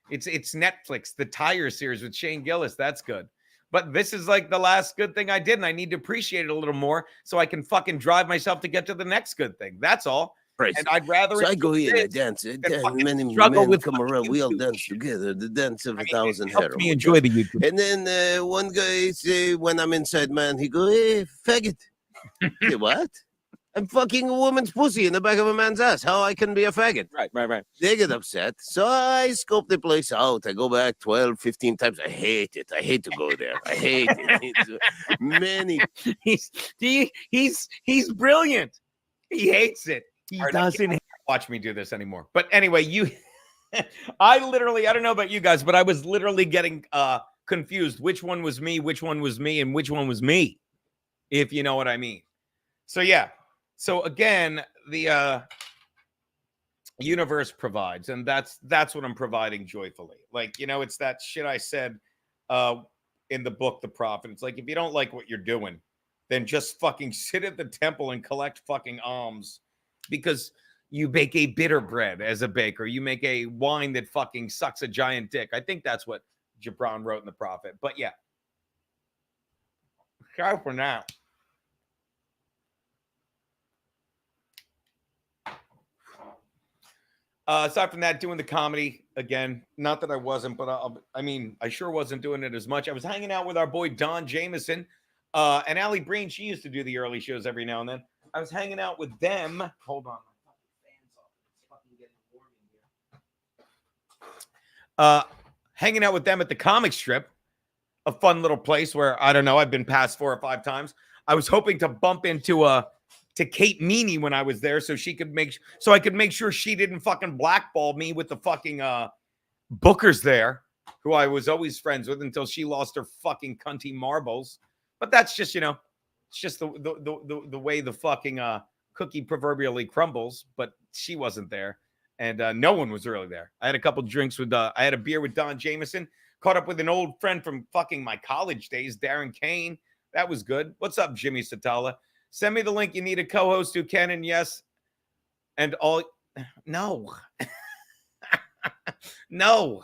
it's Netflix, the Tire series with Shane Gillis. That's good. But this is like the last good thing I did, and I need to appreciate it a little more so I can fucking drive myself to get to the next good thing. That's all. Right. And I'd rather. So I go here and I dance. Many men come around. We all dance together. The dance of 1,000 heroes. Me enjoy the YouTube. And then one guy say, when I'm inside, man, he go, "Hey, faggot." Say, what? I'm fucking a woman's pussy in the back of a man's ass. How I can be a faggot? Right. They get upset. So I scope the place out. I go back 12, 15 times. I hate it. I hate to go there. I hate it. Many. He's brilliant. He hates it. He doesn't watch me do this anymore. But anyway, I don't know about you guys, but I was literally getting confused. Which one was me, and which one was me, if you know what I mean. So yeah. So again, the universe provides, and that's what I'm providing joyfully. Like, it's that shit I said in the book, The Prophet. It's like, if you don't like what you're doing, then just fucking sit at the temple and collect fucking alms. Because you make a bitter bread as a baker. You make a wine that fucking sucks a giant dick. I think that's what Gibran wrote in The Prophet. But yeah. Ciao for now. Aside from that, doing the comedy again. Not that I wasn't, but I sure wasn't doing it as much. I was hanging out with our boy Don Jameson and Allie Breen. She used to do the early shows every now and then. I was hanging out with them. Hold on. Hanging out with them at the comic strip, a fun little place where, I don't know, I've been past 4 or 5 times. I was hoping to bump into Kate Meany when I was there so I could make sure she didn't fucking blackball me with the fucking bookers there, who I was always friends with until she lost her fucking cunty marbles. But that's just, it's just the way the fucking cookie proverbially crumbles. But she wasn't there. And no one was really there. I had a couple drinks with, I had a beer with Don Jameson, caught up with an old friend from fucking my college days, Darren Kane. That was good. What's up, Jimmy Satala? Send me the link. You need a co-host who can, and yes. And all, no. No.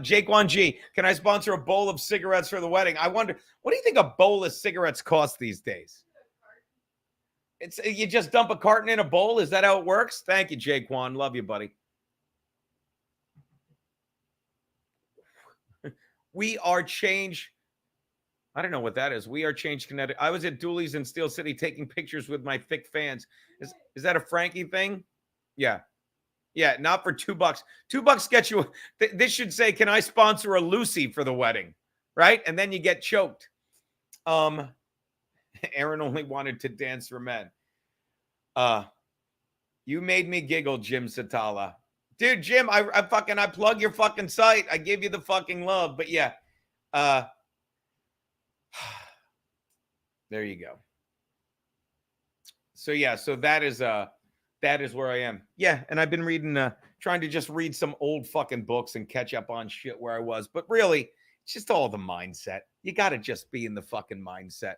Jake 1G, can I sponsor a bowl of cigarettes for the wedding? I wonder, what do you think a bowl of cigarettes costs these days? It's you just dump a carton in a bowl. Is that how it works? Thank you, Jaquan. Love you, buddy. We Are Change. I don't know what that is. We Are Change Connecticut. I was at Dooley's in Steel City taking pictures with my thick fans. Is that a Frankie thing? Yeah. Yeah, not for $2. $2 gets you. This should say, can I sponsor a Lucy for the wedding? Right? And then you get choked. Aaron only wanted to dance for men. You made me giggle, Jim Satala. Dude, Jim, I plug your fucking site. I give you the fucking love. But yeah. There you go. So yeah, so that is where I am. Yeah, and I've been reading trying to just read some old fucking books and catch up on shit where I was. But really, it's just all the mindset. You got to just be in the fucking mindset.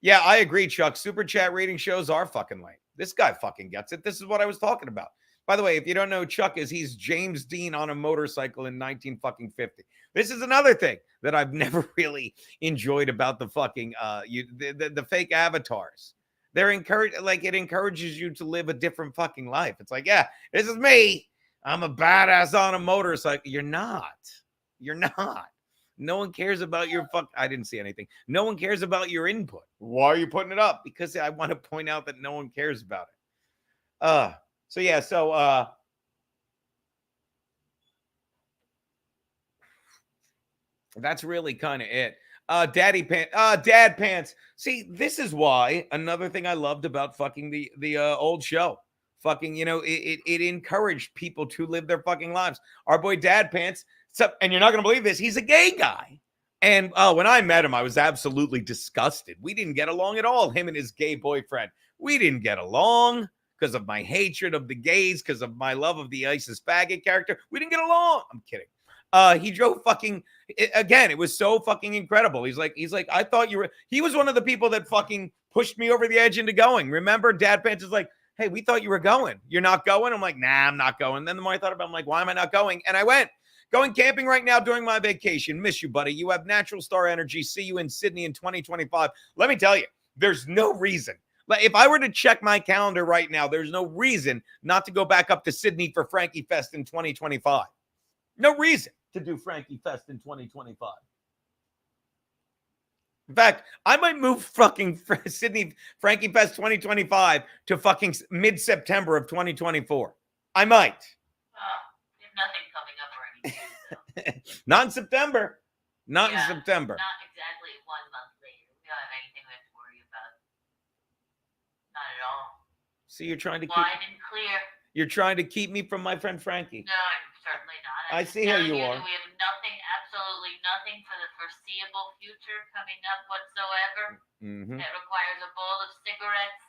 Yeah, I agree, Chuck. Super chat reading shows are fucking lame. This guy fucking gets it. This is what I was talking about. By the way, if you don't know, Chuck he's James Dean on a motorcycle in 1950. This is another thing that I've never really enjoyed about the fucking the fake avatars. They're it encourages you to live a different fucking life. It's like, yeah, this is me. I'm a badass on a motorcycle. You're not. You're not. No one cares about your I didn't see anything. No one cares about your input. Why are you putting it up? Because I want to point out that no one cares about it. So yeah, so that's really kind of it. Dad Pants. See, this is why another thing I loved about fucking the old show. Fucking, it encouraged people to live their fucking lives. Our boy Dad Pants. And you're not going to believe this. He's a gay guy. And when I met him, I was absolutely disgusted. We didn't get along at all, him and his gay boyfriend. We didn't get along because of my hatred of the gays, because of my love of the Isis Faggot character. We didn't get along. I'm kidding. He drove fucking, again, it was so fucking incredible. He's like, I thought you were, he was one of the people that fucking pushed me over the edge into going. Remember, Dad Pants is like, hey, we thought you were going. You're not going? I'm like, nah, I'm not going. Then the more I thought about it, I'm like, why am I not going? And I went. Going camping right now during my vacation. Miss you, buddy. You have natural star energy. See you in Sydney in 2025. Let me tell you, there's no reason. If I were to check my calendar right now, there's no reason not to go back up to Sydney for Frankie Fest in 2025. No reason to do Frankie Fest in 2025. In fact, I might move fucking Sydney Frankie Fest 2025 to fucking mid-September of 2024. I might. There's nothing coming up or anything. Not in September. Not in September. Not exactly 1 month later. We don't have anything we have to worry about. Not at all. See, you're trying to Wide and clear. You're trying to keep me from my friend Frankie. No, I'm certainly not. I see how you are. We have nothing, absolutely nothing for the foreseeable future coming up whatsoever. Mm-hmm. That requires a bowl of cigarettes.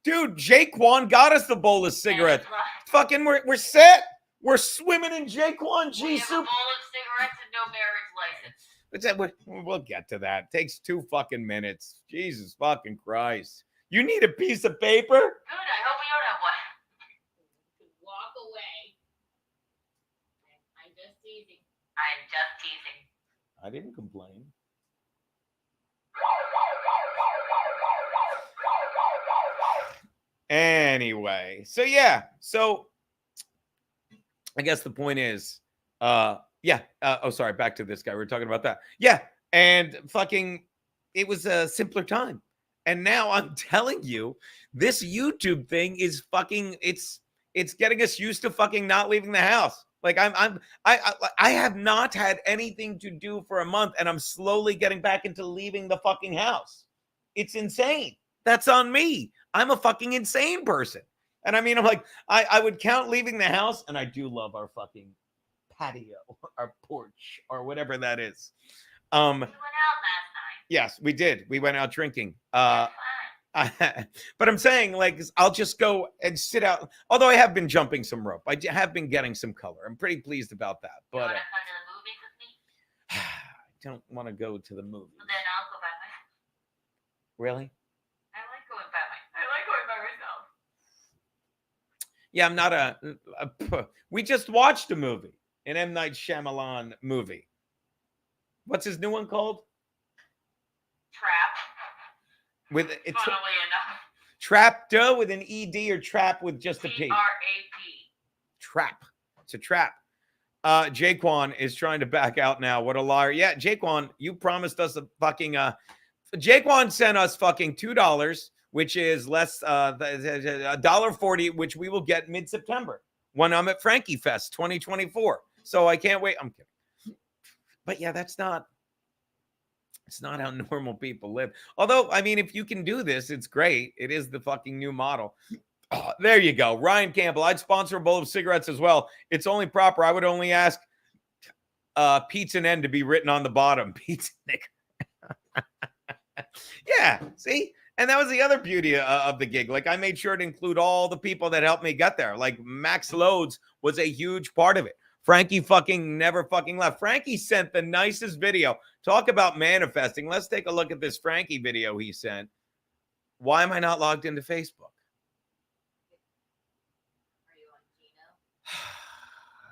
Dude, Jaquan got us the bowl of cigarettes. Right. Fucking, we're set. We're swimming in Jaquan G We have soup. a bowl of cigarettes and no marriage license. We'll get to that. Takes 2 fucking minutes. Jesus fucking Christ. You need a piece of paper? Good, I hope we don't have one. Walk away. I'm just teasing. I'm just teasing. I didn't complain. Anyway, so yeah, so I guess the point is, sorry, back to this guy. We were talking about that. Yeah, and fucking, it was a simpler time. And now I'm telling you, this YouTube thing is fucking, it's getting us used to fucking not leaving the house. Like I have not had anything to do for a month, and I'm slowly getting back into leaving the fucking house. It's insane. That's on me. I'm a fucking insane person. And I mean, I'm like, I would count leaving the house, and I do love our fucking patio, our porch, or whatever that is. We went out last night. Yes, we did. We went out drinking. But I'm saying, like, I'll just go and sit out. Although I have been jumping some rope. I have been getting some color. I'm pretty pleased about that. But You want to come to the movies with me? I don't want to go to the movies. Well, then I'll go by myself. Really? I like going by myself. Yeah, I'm not we just watched a movie, an M. Night Shyamalan movie. What's his new one called? Trap. With it's Funnily enough. Trap with an ED or trap with just a P? T-R-A-P. Trap. It's a trap. Jaquan is trying to back out now. What a liar. Yeah, Jaquan, you promised us a fucking Jaquan sent us fucking $2, which is less $1.40, which we will get mid-September when I'm at Frankie Fest 2024. So I can't wait. I'm kidding. But yeah, it's not how normal people live. Although, I mean, if you can do this, it's great. It is the fucking new model. Oh, there you go. Ryan Campbell. I'd sponsor a bowl of cigarettes as well. It's only proper. I would only ask Pete's an N to be written on the bottom. Pete's Nick. Yeah, see? And that was the other beauty of the gig. Like, I made sure to include all the people that helped me get there. Like, Max Loads was a huge part of it. Frankie fucking never fucking left. Frankie sent the nicest video. Talk about manifesting. Let's take a look at this Frankie video he sent. Why am I not logged into Facebook? Are you on Gino?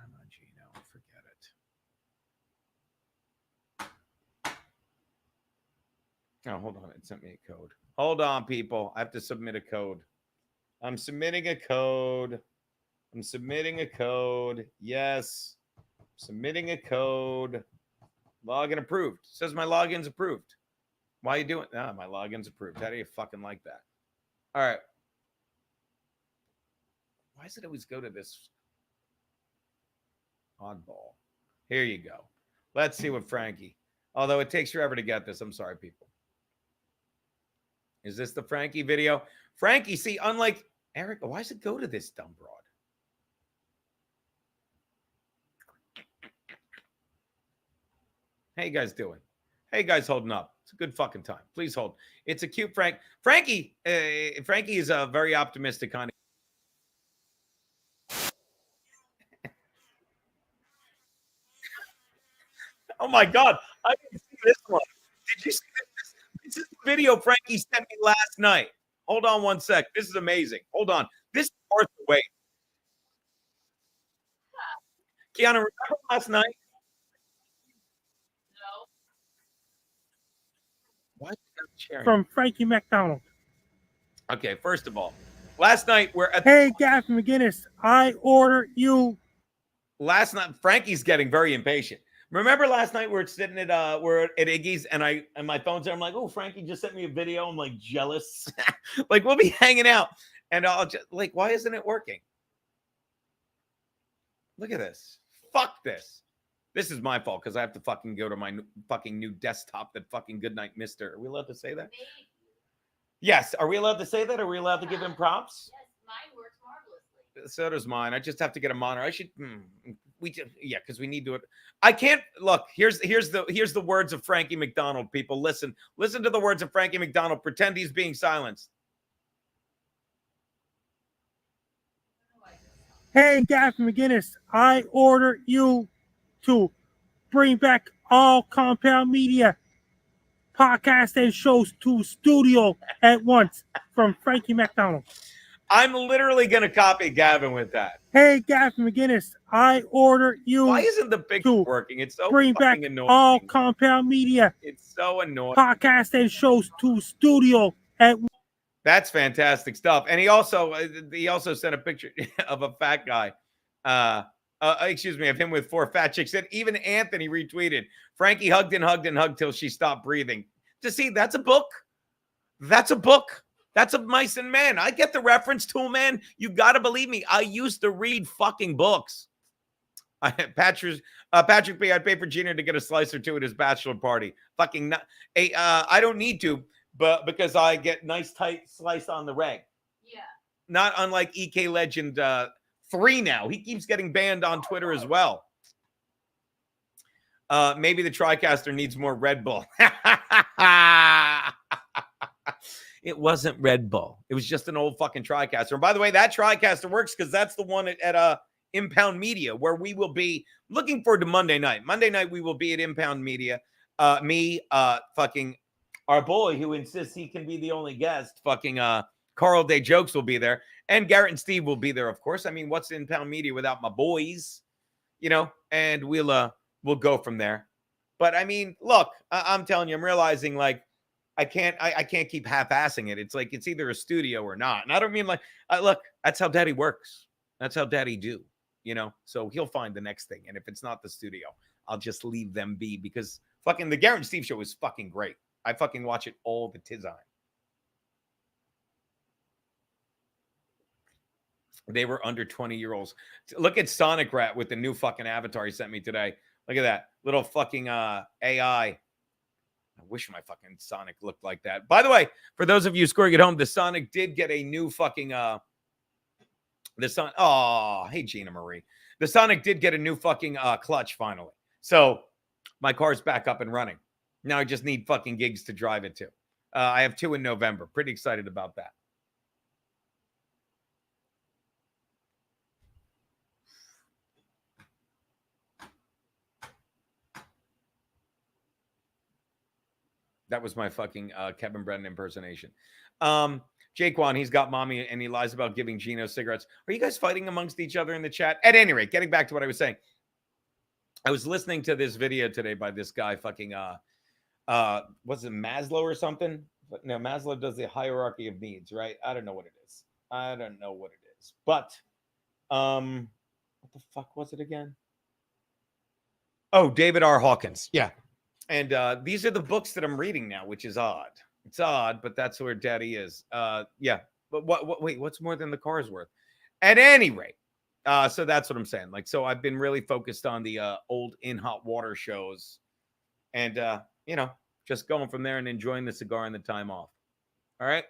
I'm on Gino. Forget it. Oh, hold on. It sent me a code. Hold on, people. I have to submit a code. I'm submitting a code. Yes. Submitting a code. Login approved. It says my login's approved. Why are you doing that? My login's approved. How do you fucking like that? All right. Why does it always go to this oddball? Here you go. Let's see what Frankie. Although it takes forever to get this. I'm sorry, people. Is this the Frankie video? Frankie, see, unlike Eric, why does it go to this dumb broad? How you guys doing? How you guys holding up? It's a good fucking time. Please hold. It's a cute Frankie is a very optimistic kind of. Oh my God. I didn't see this one. Did you see this? This is the video Frankie sent me last night. Hold on one sec. This is amazing. Hold on. This is worth the wait. Kiana, remember last night? No. Why are you not sharing? From Frankie McDonald. Okay, first of all, last night we're at. Hey, Gavin McGinnis, I order you. Last night, Frankie's getting very impatient. Remember last night we're sitting at we're at Iggy's and my phone's there. I'm like, oh, Frankie just sent me a video. I'm like jealous. Like we'll be hanging out, and I'll just like, why isn't it working? Look at this. Fuck this. This is my fault because I have to fucking go to my fucking new desktop that fucking Goodnight Mister. Are we allowed to say that? Maybe. Yes. Are we allowed to say that? Are we allowed to give him props? Yes, mine works marvelously. So does mine. I just have to get a monitor. I should. Because we need to. I can't look. Here's the words of Frankie McDonald. People, listen to the words of Frankie McDonald. Pretend he's being silenced. Hey, Gavin McGinnis, I order you to bring back all Compound Media podcasts and shows to studio at once. from Frankie McDonald. I'm literally going to copy Gavin with that. Hey, Gavin McGinnis, I order you. Why isn't the picture working? It's so bring back annoying. all Compound Media. It's so annoying. Podcast and shows to studio at. That's fantastic stuff. And he also sent a picture of a fat guy. Excuse me, of him with 4 fat chicks. And even Anthony retweeted. Frankie hugged and hugged and hugged till she stopped breathing. To see, that's a book. That's a book. That's of Mice and Men. I get the reference to, man. You got to believe me. I used to read fucking books. Patrick B, I'd pay for Gina to get a slice or two at his bachelor party. Fucking not. Hey, I don't need to, but because I get nice tight slice on the reg. Yeah. Not unlike EK Legend 3 now. He keeps getting banned on Twitter as well. Maybe the TriCaster needs more Red Bull. It wasn't Red Bull. It was just an old fucking TriCaster. And by the way, that TriCaster works because that's the one at Impound Media, where we will be looking forward to Monday night. Monday night, we will be at Impound Media. Fucking our boy who insists he can be the only guest, fucking Carl Day Jokes will be there. And Garrett and Steve will be there, of course. I mean, what's Impound Media without my boys? You know, and we'll go from there. But I mean, look, I'm telling you, I'm realizing like I can't keep half-assing it. It's like it's either a studio or not. And I don't mean like, look, that's how Daddy works. That's how Daddy do, you know? So he'll find the next thing. And if it's not the studio, I'll just leave them be because fucking the Garrett and Steve show is fucking great. I fucking watch it all the time. They were under 20-year-olds. Look at Sonic Rat with the new fucking avatar he sent me today. Look at that little fucking AI. I wish my fucking Sonic looked like that. By the way, for those of you scoring at home, the Sonic did get a new fucking oh, hey Gina Marie. The Sonic did get a new fucking clutch finally. So my car's back up and running. Now I just need fucking gigs to drive it to. I have 2 in November. Pretty excited about that. That was my fucking Kevin Brennan impersonation. Jaquan, he's got mommy and he lies about giving Gino cigarettes. Are you guys fighting amongst each other in the chat? At any rate, getting back to what I was saying. I was listening to this video today by this guy fucking, was it Maslow or something? No, Maslow does the hierarchy of needs, right? I don't know what it is. But, what the fuck was it again? Oh, David R. Hawkins. Yeah. And these are the books that I'm reading now, which is odd. It's odd, but that's where Daddy is. Yeah. But wait, what's more than the car's worth? At any rate, so that's what I'm saying. Like, so I've been really focused on the old In Hot Water shows and, you know, just going from there and enjoying the cigar and the time off. All right.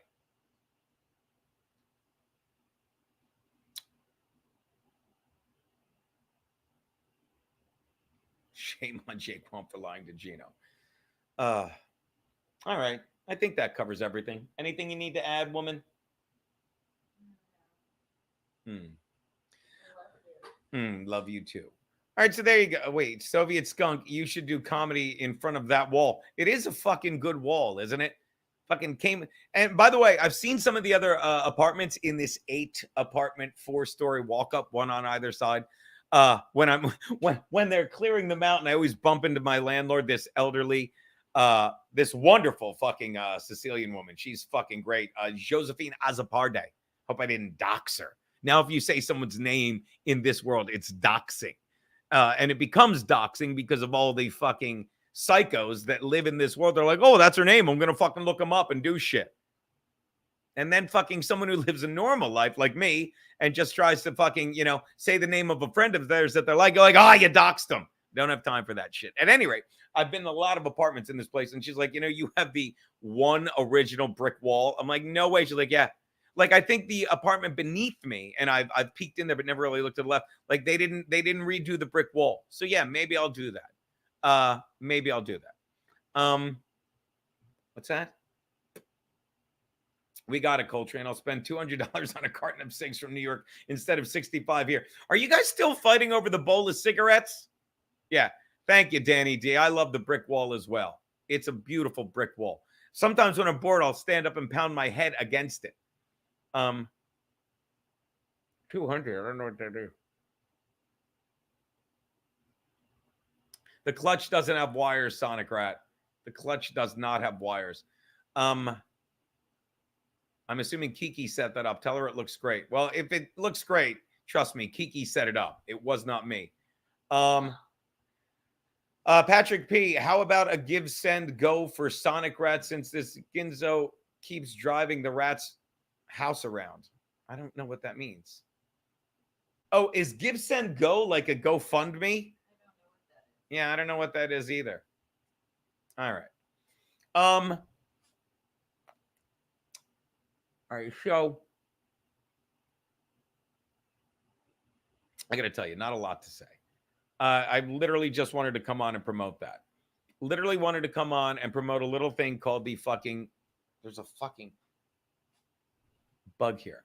Shame on Jake Plum for lying to Gino. All right. I think that covers everything. Anything you need to add, woman? Love you too. All right, so there you go. Wait, Soviet Skunk, you should do comedy in front of that wall. It is a fucking good wall, isn't it? Fucking came. And by the way, I've seen some of the other apartments in this 8-apartment, 4-story walk-up, one on either side. When they're clearing them out, and I always bump into my landlord, this elderly, this wonderful fucking Sicilian woman. She's fucking great. Josephine Azaparde. Hope I didn't dox her. Now, if you say someone's name in this world, it's doxing. And it becomes doxing because of all the fucking psychos that live in this world. They're like, oh, that's her name. I'm going to fucking look them up and do shit. And then fucking someone who lives a normal life like me and just tries to fucking, you know, say the name of a friend of theirs that they're like, oh, you doxed them. Don't have time for that shit. At any rate, I've been in a lot of apartments in this place. And she's like, you know, you have the one original brick wall. I'm like, no way. She's like, yeah. Like, I think the apartment beneath me, and I've peeked in there, but never really looked to the left. Like, they didn't redo the brick wall. So yeah, maybe I'll do that. Maybe I'll do that. What's that? We got it, Coltrane. I'll spend $200 on a carton of cigs from New York instead of $65 here. Are you guys still fighting over the bowl of cigarettes? Yeah. Thank you, Danny D. I love the brick wall as well. It's a beautiful brick wall. Sometimes when I'm bored, I'll stand up and pound my head against it. 200. I don't know what that is. The clutch doesn't have wires, Sonic Rat. The clutch does not have wires. I'm assuming Kiki set that up. Tell her it looks great. Well, if it looks great, trust me, Kiki set it up. It was not me. Patrick P, how about a give, send, go for Sonic Rat since this Ginzo keeps driving the rat's house around? I don't know what that means. Oh, is give, send, go like a GoFundMe? Yeah, I don't know what that is either. All right. All right, so I got to tell you, not a lot to say. I literally just wanted to come on and promote that. Literally wanted to come on and promote a little thing called the fucking, there's a fucking bug here.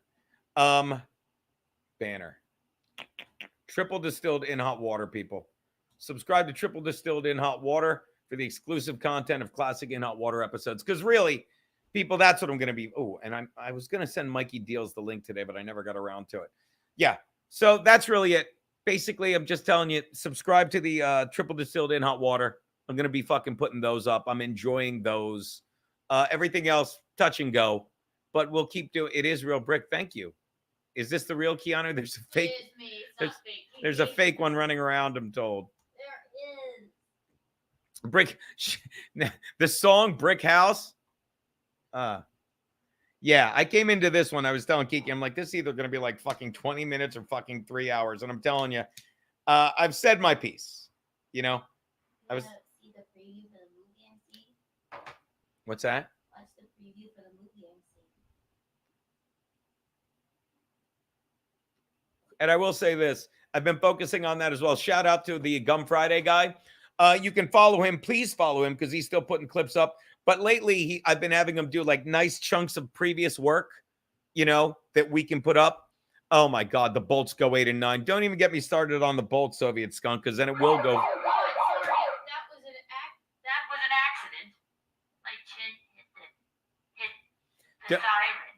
Banner. Triple distilled in hot water, people. Subscribe to Triple Distilled in Hot Water for the exclusive content of classic in hot water episodes. Because really, people, that's what I'm going to be. Oh, and I was going to send Mikey Deals the link today, but I never got around to it. Yeah, so that's really it. Basically, I'm just telling you, subscribe to the Triple Distilled in Hot Water. I'm going to be fucking putting those up. I'm enjoying those. Everything else, touch and go. But we'll keep doing it. Is real Brick. Thank you. Is this the real Keanu? There's a fake. There's a fake one running around, I'm told. Brick, the song Brick House. Yeah, I came into this one. I was telling Kiki, I'm like, this is either going to be like fucking 20 minutes or fucking 3 hours. And I'm telling you, I've said my piece. You know, I was. See the preview for the movie and see? What's that? Watch the preview for the movie and see. And I will say this. I've been focusing on that as well. Shout out to the Gum Friday guy. You can follow him. Please follow him because he's still putting clips up. But lately, I've been having him do like nice chunks of previous work, you know, that we can put up. Oh, my God. The bolts go 8 and 9. Don't even get me started on the bolt, Soviet skunk, because then it will go. That was an accident. My chin hit the siren.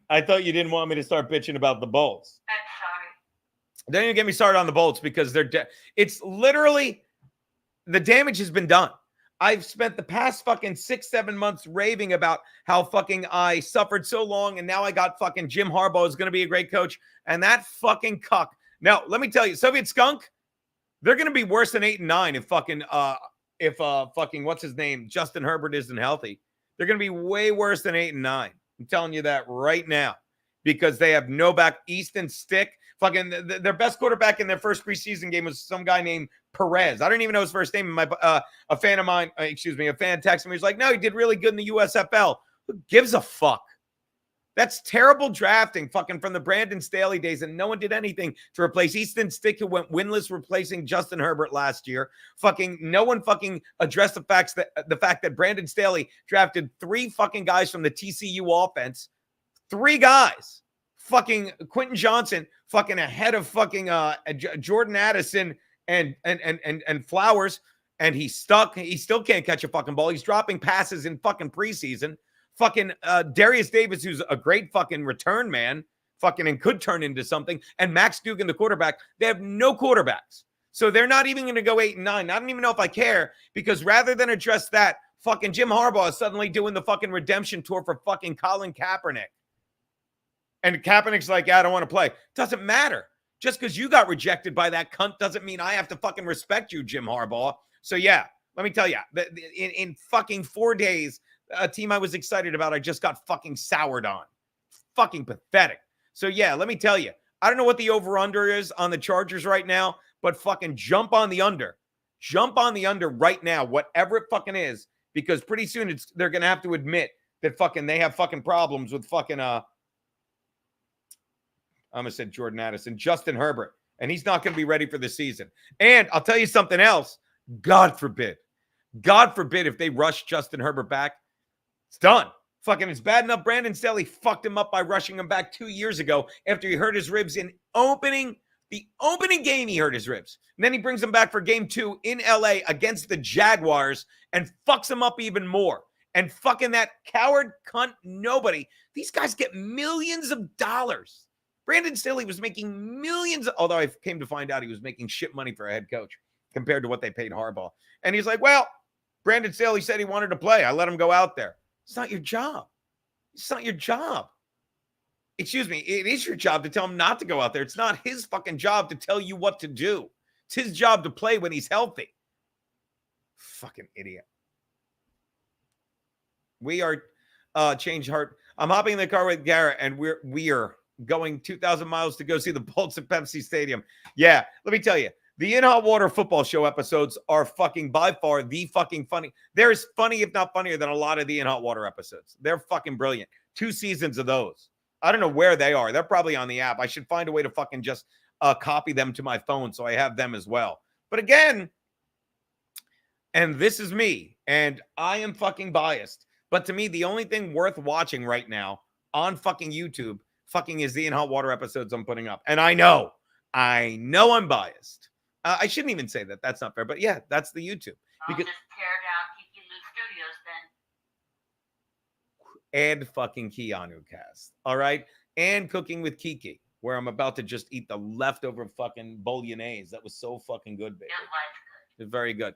I thought you didn't want me to start bitching about the bolts. I'm sorry. Don't even get me started on the bolts because they're it's literally the damage has been done. I've spent the past fucking 6-7 months raving about how fucking I suffered so long, and now I got fucking Jim Harbaugh is going to be a great coach, and that fucking cuck. Now, let me tell you, Soviet skunk, they're going to be worse than 8 and 9 if fucking what's his name, Justin Herbert isn't healthy. They're going to be way worse than 8 and 9. I'm telling you that right now because they have no back. Easton Stick. Fucking their best quarterback in their first preseason game was some guy named Perez. I don't even know his first name. A fan of mine, a fan texted me. He's like, no, he did really good in the USFL. Who gives a fuck? That's terrible drafting fucking from the Brandon Staley days, and no one did anything to replace Easton Stick, who went winless replacing Justin Herbert last year. Fucking no one fucking addressed the fact that Brandon Staley drafted 3 fucking guys from the TCU offense. 3 guys. Fucking Quentin Johnson, fucking ahead of fucking Jordan Addison and Flowers, and he's stuck. He still can't catch a fucking ball. He's dropping passes in fucking preseason. Fucking Darius Davis, who's a great fucking return man, fucking and could turn into something. And Max Duggan, the quarterback. They have no quarterbacks, so they're not even going to go 8 and 9. I don't even know if I care because rather than address that, fucking Jim Harbaugh is suddenly doing the fucking redemption tour for fucking Colin Kaepernick. And Kaepernick's like, yeah, I don't want to play. Doesn't matter. Just because you got rejected by that cunt doesn't mean I have to fucking respect you, Jim Harbaugh. So, yeah, let me tell you, in fucking 4 days, a team I was excited about, I just got fucking soured on. Fucking pathetic. So, yeah, let me tell you, I don't know what the over-under is on the Chargers right now, but fucking jump on the under. Jump on the under right now, whatever it fucking is, because pretty soon they're going to have to admit that fucking they have fucking problems with fucking I almost said Jordan Addison, Justin Herbert, and he's not going to be ready for the season. And I'll tell you something else. God forbid if they rush Justin Herbert back, it's done. Fucking it's bad enough Brandon Staley fucked him up by rushing him back 2 years ago after he hurt his ribs in the opening game. He hurt his ribs. And then he brings him back for game 2 in LA against the Jaguars and fucks him up even more. And fucking that coward cunt, nobody. These guys get millions of dollars. Brandon Staley was making millions, although I came to find out he was making shit money for a head coach compared to what they paid Harbaugh. And he's like, well, Brandon Staley said he wanted to play. I let him go out there. It's not your job. It's not your job. Excuse me. It is your job to tell him not to go out there. It's not his fucking job to tell you what to do. It's his job to play when he's healthy. Fucking idiot. We are Change Heart. I'm hopping in the car with Garrett, and we are going 2,000 miles to go see the Bolts at Pepsi Stadium. Yeah, let me tell you, the In Hot Water football show episodes are fucking by far the fucking funny. They're as funny, if not funnier, than a lot of the In Hot Water episodes. They're fucking brilliant. 2 seasons of those. I don't know where they are. They're probably on the app. I should find a way to fucking just copy them to my phone so I have them as well. But again, and this is me, and I am fucking biased. But to me, the only thing worth watching right now on fucking YouTube fucking is the In Hot Water episodes I'm putting up. And I know I'm biased. I shouldn't even say that. That's not fair. But yeah, that's the YouTube. Because just tear down Kiki Luke Studios then. And fucking Keanu Cast. All right? And Cooking with Kiki, where I'm about to just eat the leftover fucking bolognese. That was so fucking good, baby. It was very good.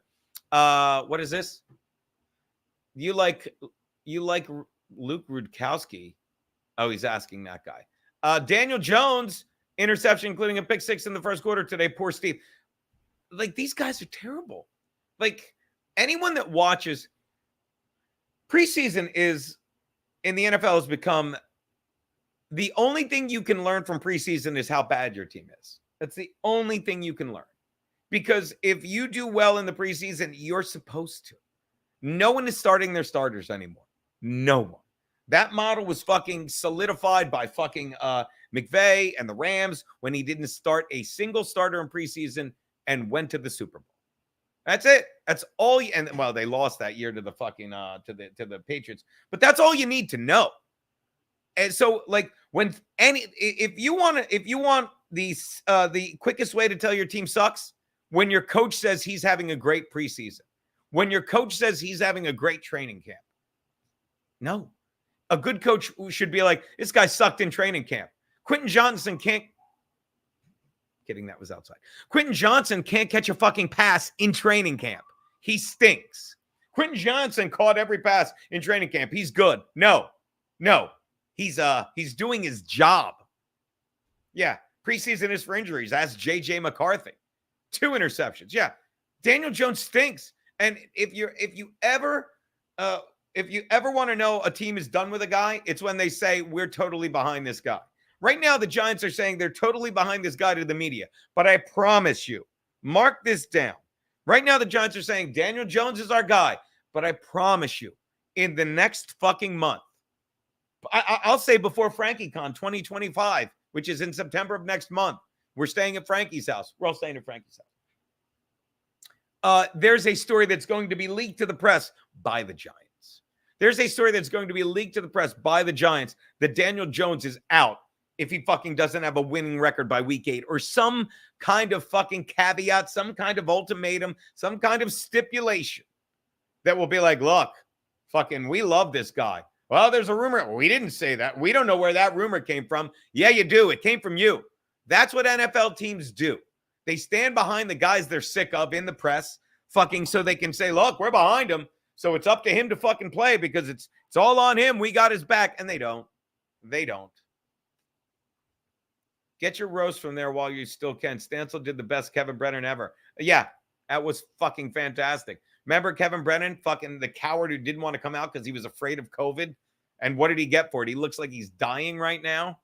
What is this? You like Luke Rudkowski? Oh, he's asking that guy. Daniel Jones, interception, including a pick 6 in the first quarter today. Poor Steve. Like, these guys are terrible. Like, anyone that watches preseason is in the NFL has become the only thing you can learn from preseason is how bad your team is. That's the only thing you can learn. Because if you do well in the preseason, you're supposed to. No one is starting their starters anymore. No one. That model was fucking solidified by fucking McVay and the Rams when he didn't start a single starter in preseason and went to the Super Bowl. That's it. That's all. And well, they lost that year to the fucking to the Patriots. But that's all you need to know. And so, like, if you want the quickest way to tell your team sucks, when your coach says he's having a great preseason, when your coach says he's having a great training camp. No. A good coach should be like, this guy sucked in training camp. Quentin Johnson can't. Kidding, that was outside. Quentin Johnson can't catch a fucking pass in training camp. He stinks. Quentin Johnson caught every pass in training camp. He's good. No. He's doing his job. Yeah. Preseason is for injuries. That's JJ McCarthy. 2 interceptions. Yeah. Daniel Jones stinks. And if you ever want to know a team is done with a guy, it's when they say we're totally behind this guy. Right now, the Giants are saying they're totally behind this guy to the media. But I promise you, mark this down. Right now, the Giants are saying Daniel Jones is our guy. But I promise you, in the next fucking month, I'll say before FrankieCon 2025, which is in September of next month, we're staying at Frankie's house. We're all staying at Frankie's house. There's a story that's going to be leaked to the press by the Giants. There's a story that's going to be leaked to the press by the Giants that Daniel Jones is out if he fucking doesn't have a winning record by week 8 or some kind of fucking caveat, some kind of ultimatum, some kind of stipulation that will be like, look, fucking, we love this guy. Well, there's a rumor. We didn't say that. We don't know where that rumor came from. Yeah, you do. It came from you. That's what NFL teams do. They stand behind the guys they're sick of in the press, fucking, so they can say, look, we're behind him. So it's up to him to fucking play because it's all on him. We got his back. And they don't. They don't. Get your roast from there while you still can. Stancil did the best Kevin Brennan ever. Yeah, that was fucking fantastic. Remember Kevin Brennan, fucking the coward who didn't want to come out because he was afraid of COVID? And what did he get for it? He looks like he's dying right now.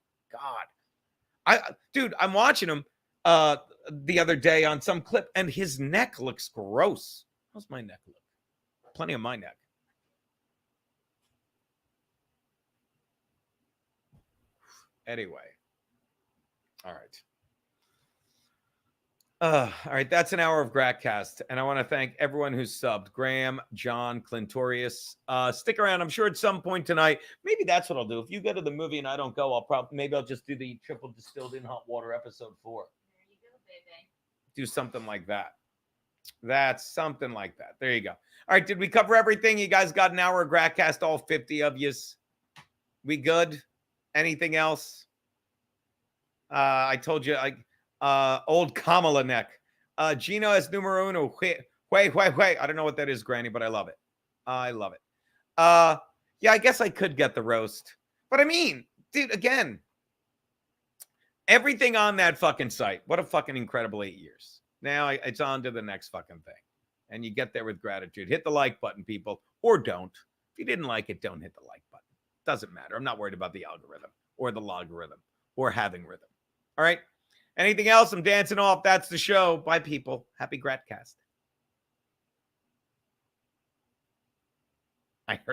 God. Dude, I'm watching him the other day on some clip, and his neck looks gross. How's my neck look? Plenty of my neck. Anyway. All right. All right, that's an hour of Gratcast, and I want to thank everyone who's subbed. Graham, John, Clintorius. Stick around. I'm sure at some point tonight, maybe that's what I'll do. If you go to the movie and I don't go, I'll just do the triple distilled in hot water episode 4. There you go, baby. Do something like that. That's something like that. There you go. All right. Did we cover everything? You guys got an hour of Gratcast, all 50 of yous. We good? Anything else? I told you, old Kamala neck. Gino es numero uno. Wait. I don't know what that is, Granny, but I love it. I love it. Yeah, I guess I could get the roast. But I mean, dude, again, everything on that fucking site. What a fucking incredible 8 years. Now it's on to the next fucking thing. And you get there with gratitude. Hit the like button, people, or don't. If you didn't like it, don't hit the like button. Doesn't matter. I'm not worried about the algorithm or the logarithm or having rhythm. All right. Anything else? I'm dancing off. That's the show. Bye, people. Happy Gratcast. I heard